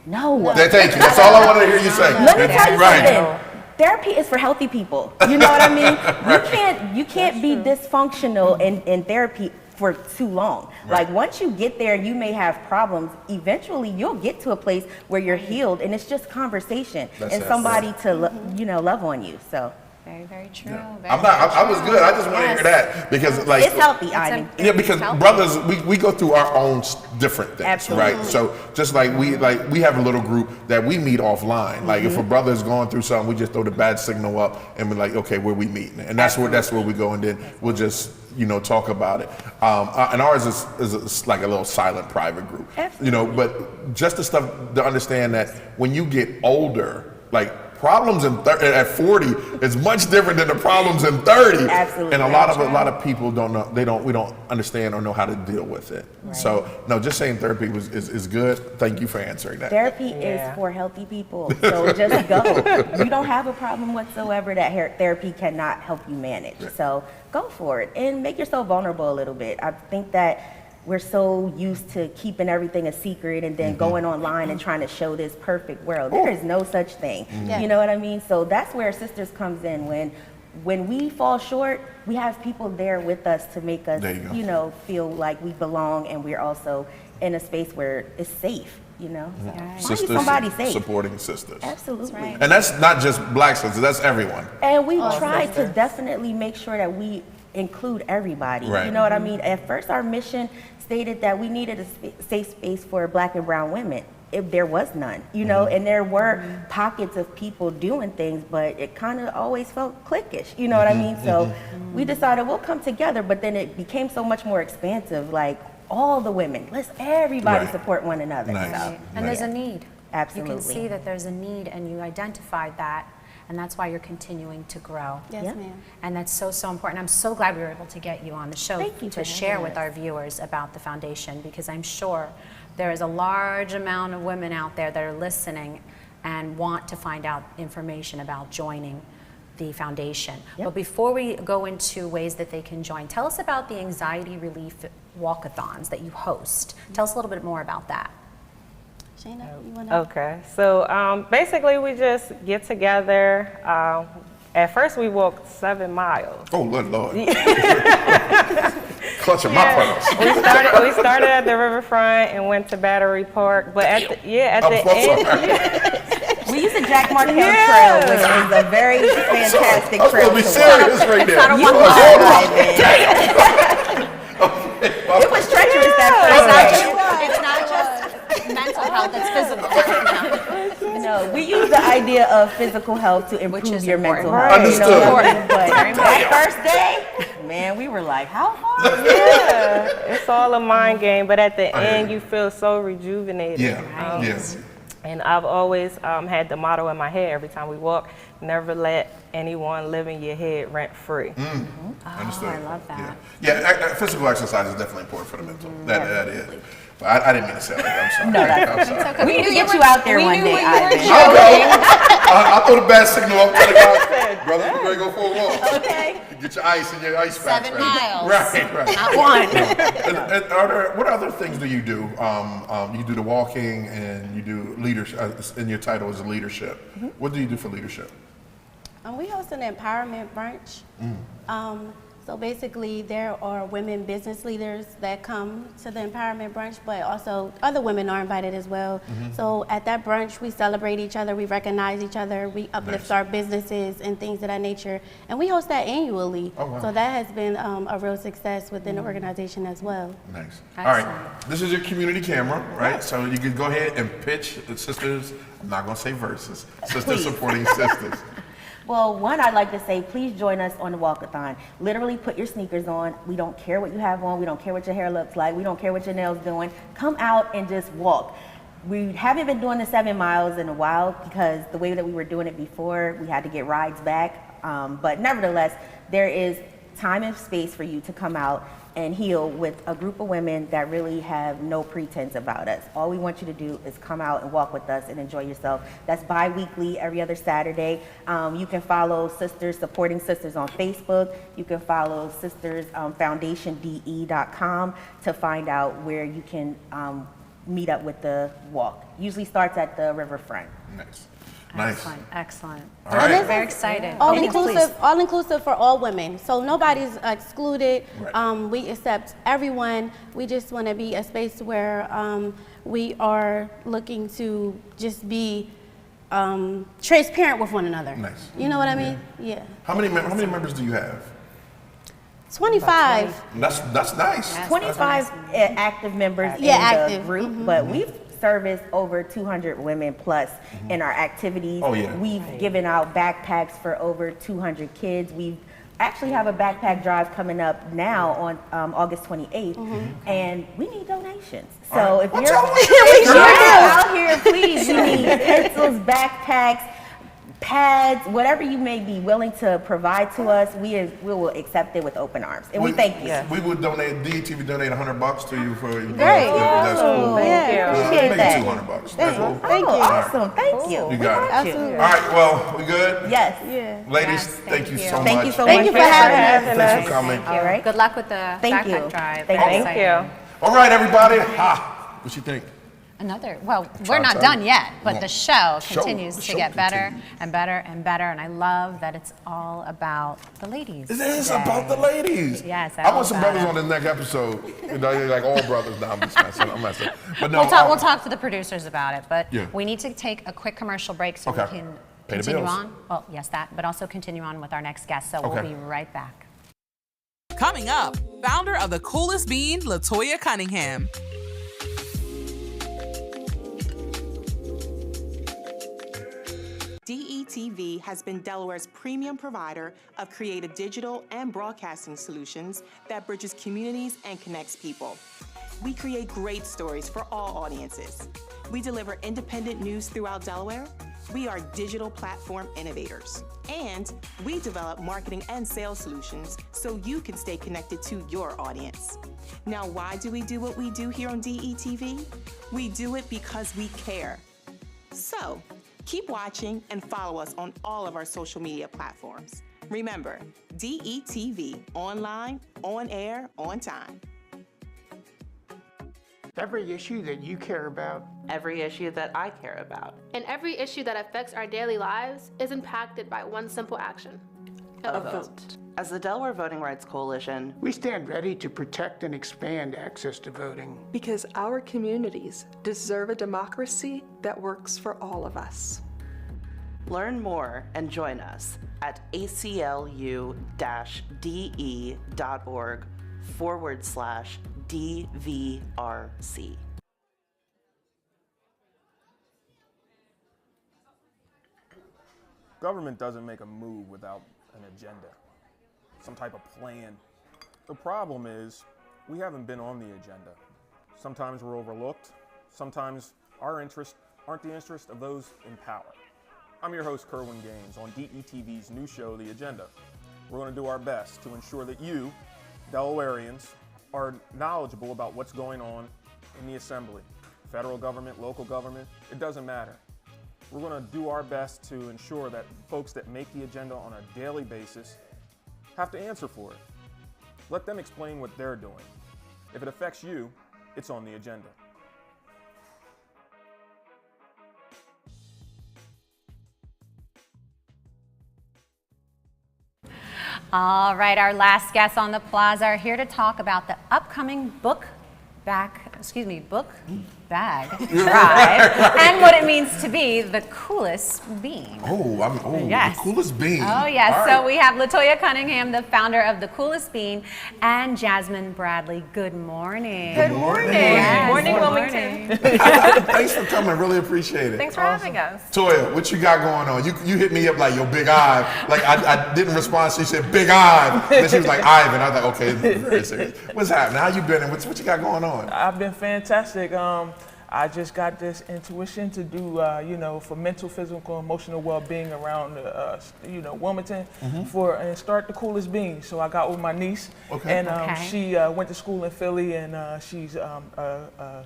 Speaker 11: No.
Speaker 2: Thank you. That's all I want to hear you say.
Speaker 11: Let me tell you something. Therapy is for healthy people. You know what I mean? You can't be dysfunctional in therapy for too long. Like once you get there, you may have problems. Eventually, you'll get to a place where you're healed, and it's just conversation and somebody to love on you. So.
Speaker 3: Very, very true.
Speaker 2: Yeah. I was good. I just want to hear that because, like,
Speaker 11: it's healthy.
Speaker 2: Yeah, because brothers, we go through our own different things, right? So just like we have a little group that we meet offline. Like if a brother is going through something, we just throw the bad signal up and we're like, okay, where we meeting? And that's where we go, and then we'll just talk about it. And ours is like a little silent private group, But just the stuff to understand that when you get older, like. Problems at 40 is much different than the problems in 30.
Speaker 11: Absolutely.
Speaker 2: And a lot of people don't know, we don't understand or know how to deal with it. Right. So no, just saying therapy is good. Thank you for answering that.
Speaker 11: Therapy is for healthy people. So just go. You don't have a problem whatsoever that therapy cannot help you manage. Right. So go for it and make yourself vulnerable a little bit. I think that we're so used to keeping everything a secret and then going online and trying to show this perfect world. There is no such thing. You know what I mean? So that's where Sisters comes in. When we fall short, we have people there with us to make us, feel like we belong, and we're also in a space where it's safe.
Speaker 2: Sisters, somebody safe. Supporting sisters.
Speaker 11: Absolutely.
Speaker 3: Right.
Speaker 2: And that's not just black sisters, that's everyone.
Speaker 11: And we try to definitely make sure that we include everybody. Right. You know what I mean? At first, our mission stated that we needed a safe space for Black and brown women. If there was none, and there were pockets of people doing things, but it kind of always felt cliquish, you know what I mean? So we decided we'll come together, but then it became so much more expansive, like all the women, let's everybody support one another.
Speaker 2: Nice.
Speaker 11: So,
Speaker 3: and there's a need.
Speaker 11: Absolutely.
Speaker 3: You can see that there's a need, and you identified that. And that's why you're continuing to grow.
Speaker 13: Yes, ma'am.
Speaker 3: And that's so, so important. I'm so glad we were able to get you on the show to share with our viewers about the foundation, because I'm sure there is a large amount of women out there that are listening and want to find out information about joining the foundation. But before we go into ways that they can join, tell us about the anxiety relief walkathons that you host. Tell us a little bit more about that.
Speaker 13: Shayna, you want to?
Speaker 12: Okay, so basically we just get together. At first we walked 7 miles.
Speaker 2: Oh, Lord. Clutching my pearls.
Speaker 12: We started at the riverfront and went to Battery Park, but at the end,
Speaker 11: we used the Jack Markell Trail, which is a very fantastic trail.
Speaker 2: I'm be serious right now.
Speaker 11: It was treacherous that first day.
Speaker 3: It's not just mental health, it's physical.
Speaker 11: No, we use the idea of physical health to improve your mental health.
Speaker 2: Understood.
Speaker 11: But that first day, man, we were like, how far?
Speaker 12: Yeah, it's all a mind game, but at the end you feel so rejuvenated.
Speaker 2: Yeah, yes.
Speaker 12: And I've always had the motto in my head every time we walk, never let anyone live in your head rent-free.
Speaker 2: Understood.
Speaker 3: I love that.
Speaker 2: Yeah, physical exercise is definitely important for the mental. That is. But I didn't mean to say it like that. I'm sorry.
Speaker 11: No,
Speaker 2: I'm sorry.
Speaker 11: okay. We need to get you out there one day, Ivan.
Speaker 2: I throw the bad signal up to the guy. Brother, you ready to go for a walk?
Speaker 11: Okay.
Speaker 2: Get your ice and your ice packs
Speaker 3: 7
Speaker 2: ready.
Speaker 3: miles.
Speaker 2: Right.
Speaker 3: Not one.
Speaker 2: What other things do you do? You do the walking and you do leadership, and your title is leadership. What do you do for leadership?
Speaker 13: We host an empowerment brunch. So basically, there are women business leaders that come to the empowerment brunch, but also other women are invited as well. So at that brunch, we celebrate each other, we recognize each other, we uplift our businesses and things of that nature. And we host that annually. Oh, wow. So that has been a real success within the organization as well.
Speaker 2: Nice. All right, this is your community camera, right? So you can go ahead and pitch the sisters, I'm not gonna say verses, sisters supporting sisters.
Speaker 11: Well, one, I'd like to say, please join us on the walkathon. Literally put your sneakers on. We don't care what you have on. We don't care what your hair looks like. We don't care what your nails doing. Come out and just walk. We haven't been doing the 7 miles in a while because the way that we were doing it before, we had to get rides back. But nevertheless, there is time and space for you to come out and heal with a group of women that really have no pretense about us. All we want you to do is come out and walk with us and enjoy yourself. That's bi-weekly, every other Saturday. You can follow Sisters Supporting Sisters on Facebook. You can follow Sisters FoundationDE.com to find out where you can meet up with the walk. Usually starts at the riverfront.
Speaker 2: Nice.
Speaker 3: Excellent.
Speaker 2: All right.
Speaker 3: Very excited.
Speaker 13: All inclusive for all women. So nobody's excluded.
Speaker 2: Right.
Speaker 13: We accept everyone. We just want to be a space where we are looking to just be transparent with one another.
Speaker 2: Nice.
Speaker 13: You know what I mean? Yeah.
Speaker 2: How many members do you have?
Speaker 13: 25.
Speaker 2: That's nice.
Speaker 11: 25 active members in the group, but we've serviced over 200 women plus in our activities.
Speaker 2: Oh, yeah.
Speaker 11: We've given out backpacks for over 200 kids. We actually have a backpack drive coming up now on August 28th, and we need donations. So if you're out here, please, we need pencils, backpacks, pads, whatever you may be willing to provide to us, we will accept it with open arms. And we thank you.
Speaker 2: We would donate, DETV donate $100 to you for your
Speaker 11: Great.
Speaker 2: That's cool.
Speaker 11: Appreciate that.
Speaker 2: Maybe $200. That's cool.
Speaker 11: Thank you. Awesome. Thank you.
Speaker 2: You got it.
Speaker 13: Absolutely.
Speaker 2: All right, well, we good?
Speaker 11: Yes.
Speaker 13: Yeah.
Speaker 2: Ladies, thank you so much.
Speaker 11: Thank you so
Speaker 13: Thank
Speaker 11: much
Speaker 13: you for having us.
Speaker 2: Thanks for coming.
Speaker 3: All right. Good luck with the backpack drive.
Speaker 11: Thank you.
Speaker 2: All right, everybody. What you think?
Speaker 3: We're not done yet, but the show
Speaker 2: Show
Speaker 3: continues to get better and better and better, and I love that it's all about the ladies.
Speaker 2: It is about the ladies.
Speaker 3: Yes,
Speaker 2: I want some brothers on the next episode. You know, like all brothers. No, I'm just messing. I'm messing. But no,
Speaker 3: we'll talk to the producers about it, but we need to take a quick commercial break so we can continue on. Well, yes, that, but also continue on with our next guest. So we'll be right back.
Speaker 1: Coming up, founder of the Coolest Bean, LaToya Cunningham.
Speaker 14: DETV has been Delaware's premium provider of creative digital and broadcasting solutions that bridges communities and connects people. We create great stories for all audiences. We deliver independent news throughout Delaware. We are digital platform innovators. And we develop marketing and sales solutions so you can stay connected to your audience. Now, why do we do what we do here on DETV? We do it because we care. So, keep watching and follow us on all of our social media platforms. Remember, DETV, online, on air, on time.
Speaker 15: Every issue that you care about.
Speaker 16: Every issue that I care about.
Speaker 17: And every issue that affects our daily lives is impacted by one simple action.
Speaker 16: A vote. As the Delaware Voting Rights Coalition,
Speaker 15: We stand ready to protect and expand access to voting.
Speaker 18: Because our communities deserve a democracy that works for all of us.
Speaker 16: learn more and join us at aclu-de.org/DVRC.
Speaker 19: Government doesn't make a move without an agenda, some type of plan. The problem is we haven't been on the agenda. Sometimes we're overlooked. Sometimes our interests aren't the interests of those in power. I'm your host, Kerwin Gaines, on DETV's new show, The Agenda. We're going to do our best to ensure that you, Delawareans, are knowledgeable about what's going on in the Assembly. Federal government, local government, it doesn't matter. We're going to do our best to ensure that folks that make the agenda on a daily basis have to answer for it. Let them explain what they're doing. If it affects you, it's on the agenda.
Speaker 3: All right, our last guests on the plaza are here to talk about the upcoming book bag drive and what it means to be the coolest bean.
Speaker 2: The coolest bean.
Speaker 3: Oh, yes.
Speaker 2: All
Speaker 3: So
Speaker 2: right.
Speaker 3: we have LaToya Cunningham, the founder of the Coolest Bean, and Jasmine Bradley. Good morning.
Speaker 2: Good morning.
Speaker 3: Yes.
Speaker 12: Morning, Wilmington.
Speaker 2: Thanks for coming. Really appreciate it.
Speaker 12: Thanks for having us.
Speaker 2: Toya, what you got going on? You hit me up like your big eye. Like I didn't respond. She said big eye. Then she was like Ivan. I was like, okay, very serious. What's happening? How you been? And what you got going on?
Speaker 20: I've been fantastic. I just got this intuition to do, for mental, physical, emotional well-being around, Wilmington, and start the Coolest Bean. So I got with my niece, and she went to school in Philly, and she's a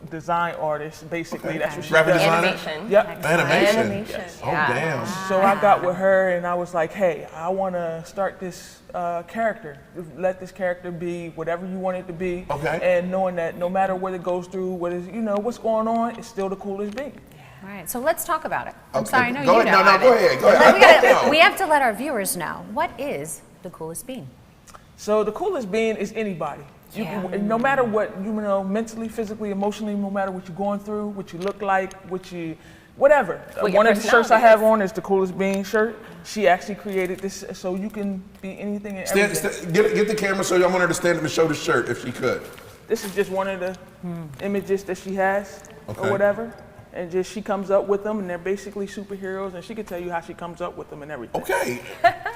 Speaker 20: design artist, basically. That's what she does.
Speaker 2: Animation.
Speaker 20: Yep.
Speaker 2: Animation. Yes. Oh, damn.
Speaker 20: So I got with her, and I was like, hey, I want to start this character. Let this character be whatever you want it to be.
Speaker 2: Okay.
Speaker 20: And knowing that no matter what it goes through, what's going on, it's still the coolest bean.
Speaker 3: All right, so let's talk about it. I'm
Speaker 2: Okay.
Speaker 3: sorry, I know
Speaker 2: Go
Speaker 3: you
Speaker 2: ahead.
Speaker 3: know.
Speaker 2: No, go ahead. Go ahead.
Speaker 3: We have to let our viewers know, what is the Coolest Bean?
Speaker 20: So the coolest bean is anybody. No matter what, mentally, physically, emotionally, no matter what you're going through, what you look like, whatever. One of the shirts I have on is the Coolest Bean shirt. She actually created this so you can be anything and everything.
Speaker 2: Get the camera so I want her to stand up and show the shirt if she could.
Speaker 20: This is just one of the images that she has or whatever. And just she comes up with them, and they're basically superheroes, and she can tell you how she comes up with them and everything.
Speaker 2: Okay.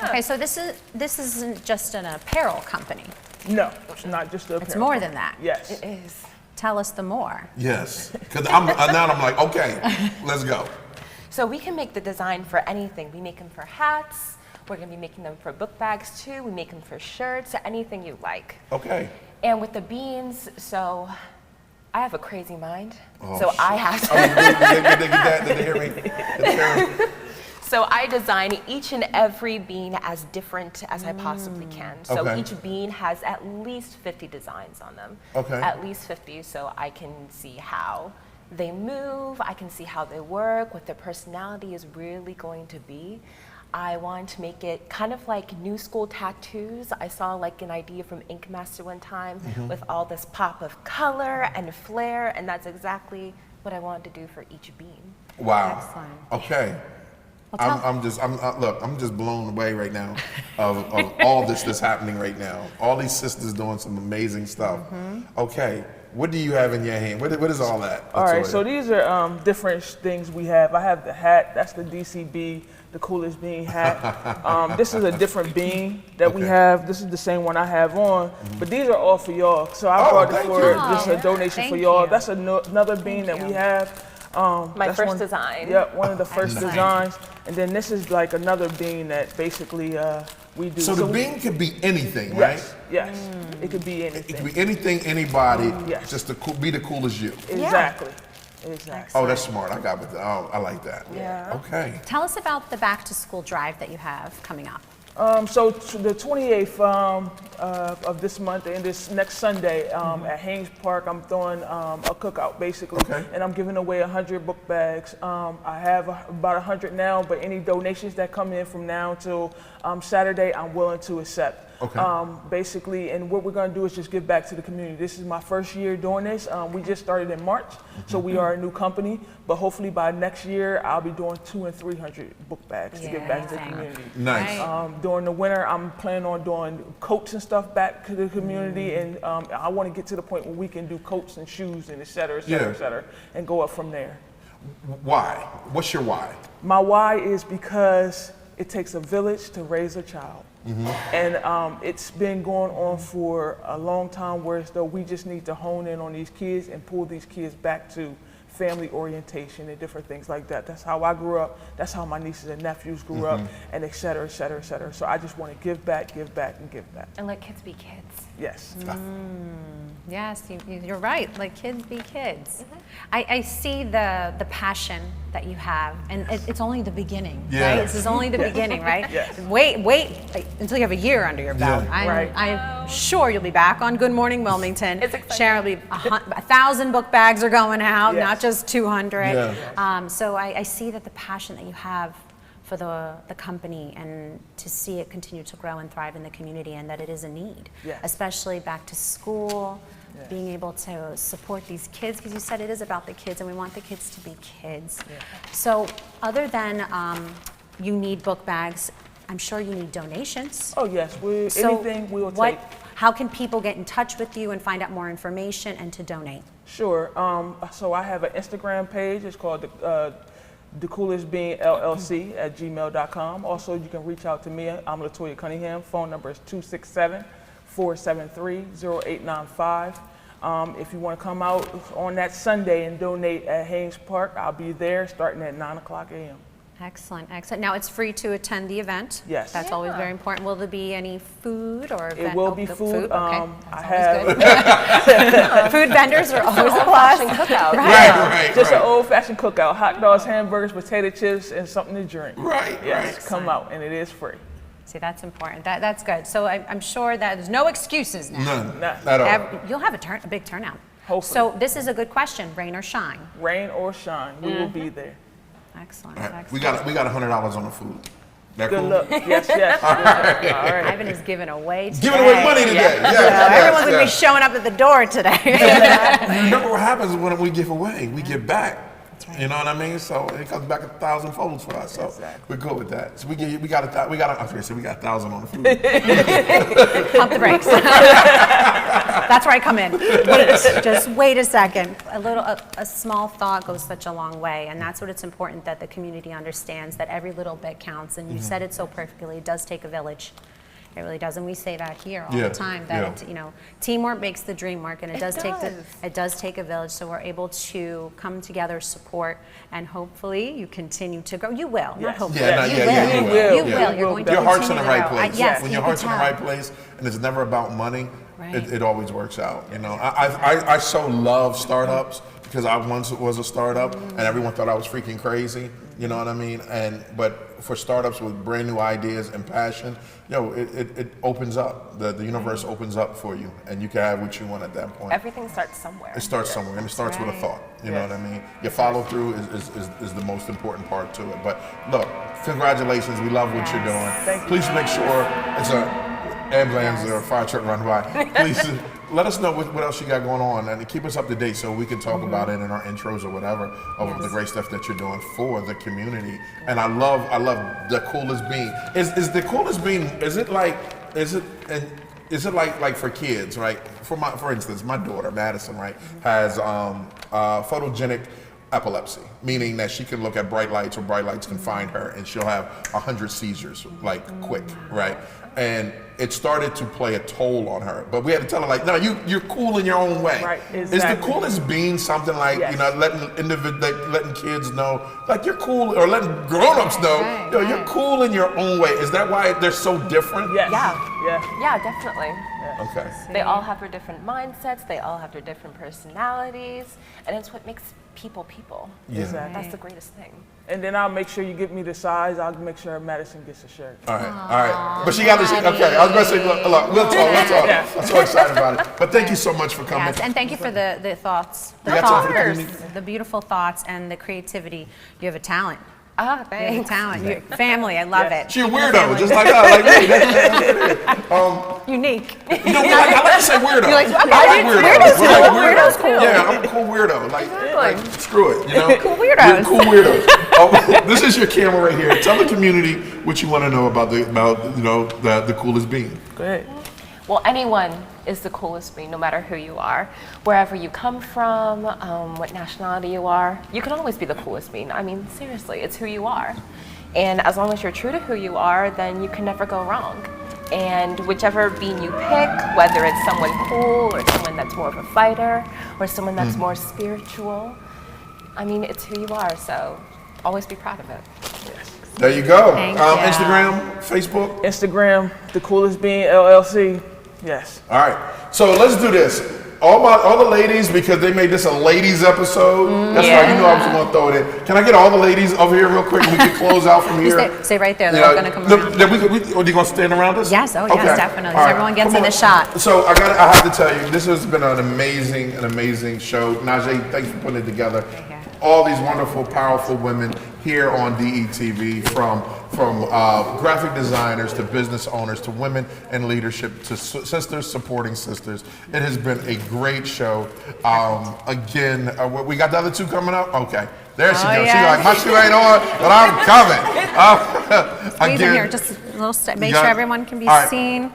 Speaker 3: Okay, so this isn't just an apparel company.
Speaker 20: No, it's not just an apparel.
Speaker 3: It's more than that.
Speaker 20: Yes.
Speaker 12: It is.
Speaker 3: Tell us the more.
Speaker 2: Yes, because now I'm like, okay, let's go.
Speaker 12: So we can make the design for anything. We make them for hats. We're going to be making them for book bags too. We make them for shirts, anything you like.
Speaker 2: Okay.
Speaker 12: And with the beans, so I have a crazy mind.
Speaker 2: Oh,
Speaker 12: so
Speaker 2: shit.
Speaker 12: I have to.
Speaker 2: Did they hear me?
Speaker 12: So I design each and every bean as different as I possibly can. So each bean has at least 50 designs on them.
Speaker 2: Okay.
Speaker 12: At least 50, so I can see how they move, I can see how they work, what their personality is really going to be. I want to make it kind of like new school tattoos. I saw like an idea from Ink Master one time with all this pop of color and flair, and that's exactly what I wanted to do for each bean.
Speaker 2: Wow.
Speaker 3: Excellent.
Speaker 2: Okay. I'm just blown away right now of all that's happening right now. All these sisters doing some amazing stuff. Okay, what do you have in your hand? What is all that?
Speaker 20: All right, so these are different things we have. I have the hat, that's the DCB, the Coolest Bean hat. This is a different bean that we have. This is the same one I have on, but these are all for y'all. So I brought it for just a donation for y'all. That's another bean that we have.
Speaker 12: My first design.
Speaker 20: Yep, one of the first designs. And then this is like another bean that basically we do.
Speaker 2: So the bean could be anything, right?
Speaker 20: Yes, it could be anything.
Speaker 2: It could be anything, anybody, just to be the cool as you.
Speaker 20: Exactly. Exactly.
Speaker 2: Oh, that's smart. I got with that. Oh, I like that.
Speaker 3: Yeah.
Speaker 2: Okay.
Speaker 3: Tell us about the back to school drive that you have coming up.
Speaker 20: So the 28th, of this month and this next Sunday at Haynes Park. I'm throwing a cookout basically, and I'm giving away 100 book bags. I have about 100 now, but any donations that come in from now till Saturday, I'm willing to accept. Basically, and what we're going to do is just give back to the community. This is my first year doing this. We just started in March, so we are a new company, but hopefully by next year, I'll be doing 200 and 300 book bags to give back to the community.
Speaker 2: Nice.
Speaker 20: During the winter, I'm planning on doing coats and stuff back to the community, and I want to get to the point where we can do coats and shoes and et cetera, et cetera, and go up from there.
Speaker 2: Why? What's your why?
Speaker 20: My why is because it takes a village to raise a child. And it's been going on for a long time, where as though we just need to hone in on these kids and pull these kids back to family orientation and different things like that. That's how I grew up. That's how my nieces and nephews grew up, and et cetera, et cetera, et cetera. So I just want to give back, and give back.
Speaker 3: And let kids be kids.
Speaker 20: Yes.
Speaker 3: Yes, you're right. Let kids be kids. I see the passion that you have, and it's only the beginning, right? This is only the beginning, right? Wait until you have a year under your belt. I'm sure you'll be back on Good Morning Wilmington. Sharon will be 1,000 book bags are going out, not just 200. So I see that the passion that you have for the company, and to see it continue to grow and thrive in the community, and that it is a need, especially back to school, being able to support these kids, because you said it is about the kids and we want the kids to be kids. So other than you need book bags, I'm sure you need donations.
Speaker 20: Oh yes, anything we will take.
Speaker 3: How can people get in touch with you and find out more information and to donate?
Speaker 20: Sure, so I have an Instagram page. It's called the Coolest Bean LLC at gmail.com. Also, you can reach out to me. I'm LaToya Cunningham. Phone number is 267-473-0895. If you want to come out on that Sunday and donate at Haynes Park, I'll be there starting at 9:00 a.m.
Speaker 3: Excellent, excellent. Now it's free to attend the event.
Speaker 20: Yes.
Speaker 3: That's always very important. Will there be any food or event?
Speaker 20: It will be food.
Speaker 3: Okay.
Speaker 20: I have
Speaker 3: food vendors are always a
Speaker 9: plus. Cookout.
Speaker 2: Right.
Speaker 20: Just an old-fashioned cookout: hot dogs, hamburgers, potato chips, and something to drink. Yes, come out, and it is free.
Speaker 3: See, that's important. That's good. So I'm sure that there's no excuses now.
Speaker 2: None at all.
Speaker 3: You'll have a big turnout.
Speaker 20: Hopefully.
Speaker 3: So this is a good question: rain or shine?
Speaker 20: Rain or shine, we will be there.
Speaker 3: Excellent.
Speaker 2: Right. We got $100 on the food. That
Speaker 20: Good
Speaker 2: cool?
Speaker 20: luck. Yes.
Speaker 2: All right.
Speaker 3: Ivan is giving away today.
Speaker 2: Giving away money today.
Speaker 3: Everyone's going to be showing up at the door today.
Speaker 2: Remember what happens when we give away? We give back. You know what I mean? So it comes back 1,000 folds for us. So we're good with that. So we got 1,000 on the food.
Speaker 3: Pump the brakes. That's where I come in. Just wait a second. A small thought goes such a long way, and that's what it's important that the community understands, that every little bit counts. And you said it so perfectly. It does take a village. It really does, and we say that here all the time. That teamwork makes the dream work, and it does take a village. So we're able to come together, support, and hopefully you continue to grow. You will, not hopefully. You will. You're going to.
Speaker 2: Your heart's in the right
Speaker 3: place.
Speaker 2: Yes, when your heart's in the right place, and it's never about money, it always works out. You know, I so love startups, because I once was a startup, and everyone thought I was freaking crazy. You know what I mean? But for startups with brand new ideas and passion, it opens up. The universe opens up for you, and you can have what you want at that point.
Speaker 21: Everything starts somewhere.
Speaker 2: It starts somewhere, and it starts with a thought. You know what I mean? Your follow through is the most important part to it. But look, congratulations. We love what you're doing. Please make sure it's a ambulance or a fire truck run by. Please let us know what else you got going on, and keep us up to date so we can talk about it in our intros or whatever of the great stuff that you're doing for the community. And I love the Coolest Bean. Is the Coolest Bean? Is it like for kids, right? For instance, my daughter Madison, right, has photogenic epilepsy, meaning that she can look at bright lights, or bright lights can find her, and she'll have 100 seizures quick, right? And it started to play a toll on her, but we had to tell her no, you're cool in your own way.
Speaker 20: Right, exactly.
Speaker 2: Is the Coolest Bean something letting kids know you're cool, or letting grown-ups know you're cool in your own way? Is that why they're so different?
Speaker 20: Yes.
Speaker 21: Yeah, definitely.
Speaker 2: Okay.
Speaker 21: They all have their different mindsets. They all have their different personalities, and it's what makes people people.
Speaker 2: Yeah.
Speaker 20: Exactly.
Speaker 21: That's the greatest thing.
Speaker 20: And then I'll make sure you get me the size. I'll make sure Madison gets a shirt.
Speaker 2: All right. But she got this. Okay, I was going to say, look, we'll talk.
Speaker 20: Yeah.
Speaker 2: I'm so excited about it. But thank you so much for coming.
Speaker 3: Yes, and thank you for the thoughts. The beautiful thoughts and the creativity. You have a talent.
Speaker 21: Ah, thanks.
Speaker 3: You have a talent. Your family, I love it.
Speaker 2: She's a weirdo, just like us. Like me.
Speaker 3: Unique.
Speaker 2: You know, I like to say weirdo.
Speaker 3: You're like, okay,
Speaker 2: I like
Speaker 3: weirdo's
Speaker 2: weirdo.
Speaker 3: cool.
Speaker 2: Yeah, I'm a cool weirdo. Like screw it. You know?
Speaker 3: Cool weirdos.
Speaker 2: Cool weirdos. This is your camera right here. Tell the community what you want to know about the coolest bean.
Speaker 20: Great.
Speaker 21: Well, anyone is the coolest bean, no matter who you are. Wherever you come from, what nationality you are, you can always be the coolest bean. I mean, seriously, it's who you are. And as long as you're true to who you are, then you can never go wrong. And whichever bean you pick, whether it's someone cool or someone that's more of a fighter or someone that's more spiritual, I mean, it's who you are, so always be proud of it.
Speaker 20: Yes.
Speaker 2: There you go.
Speaker 21: Thank you.
Speaker 2: Instagram, Facebook?
Speaker 20: Instagram, the Coolest Bean LLC. Yes.
Speaker 2: All right. So let's do this. All the ladies, because they made this a ladies episode. That's why you know I was going to throw it in. Can I get all the ladies over here real quick and we can close out from here?
Speaker 3: Stay right there. They're all going to come around.
Speaker 2: Are you going to stand around us?
Speaker 3: Yes. Oh, yes, definitely.
Speaker 2: All right.
Speaker 3: Everyone gets in the shot.
Speaker 2: So I have to tell you, this has been an amazing show. Najee, thanks for putting it together. All these wonderful, powerful women here on DETV, from graphic designers to business owners to women in leadership to sisters supporting sisters. It has been a great show. Again, we got the other two coming up? Okay. There she goes.
Speaker 3: Yeah.
Speaker 2: She's like, my shoe ain't on, but I'm coming.
Speaker 3: Squeeze in here, just a little step. Make sure everyone can be seen.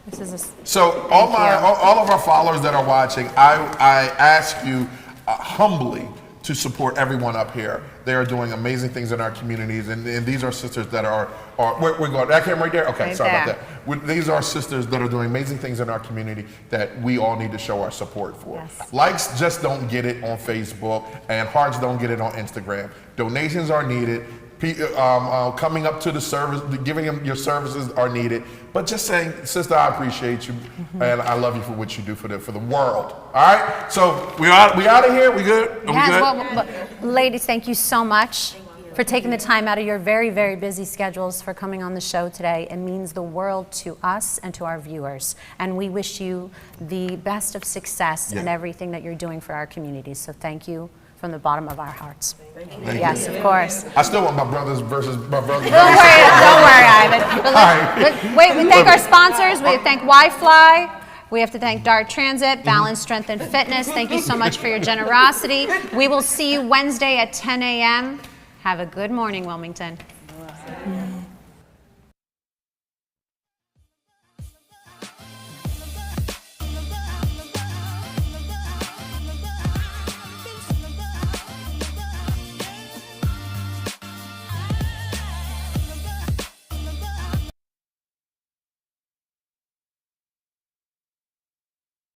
Speaker 3: This is
Speaker 2: So all of our followers that are watching, I ask you humbly to support everyone up here. They are doing amazing things in our communities, and these are sisters that are we're going, that camera right there? Okay,
Speaker 3: right
Speaker 2: sorry
Speaker 3: there.
Speaker 2: about that. These are sisters that are doing amazing things in our community that we all need to show our support for.
Speaker 3: Yes.
Speaker 2: Likes just don't get it on Facebook, and hearts don't get it on Instagram. Donations are needed. Coming up to the service, giving them your services are needed. But just saying, sister, I appreciate you, and I love you for what you do for the world. All right, so we out of here. We good? Are we good?
Speaker 3: Well, ladies, thank you so much for taking the time out of your very, very busy schedules for coming on the show today. It means the world to us and to our viewers. And we wish you the best of success in everything that you're doing for our communities. So thank you from the bottom of our hearts.
Speaker 2: Thank
Speaker 3: Yes,
Speaker 2: you.
Speaker 3: of course.
Speaker 2: I still want my brothers versus my brothers.
Speaker 3: Don't worry, Ivan. Wait, we thank our sponsors. We thank Wi-Fly. We have to thank Dart Transit, Balance, Strength, and Fitness. Thank you so much for your generosity. We will see you Wednesday at 10 a.m. Have a good morning, Wilmington.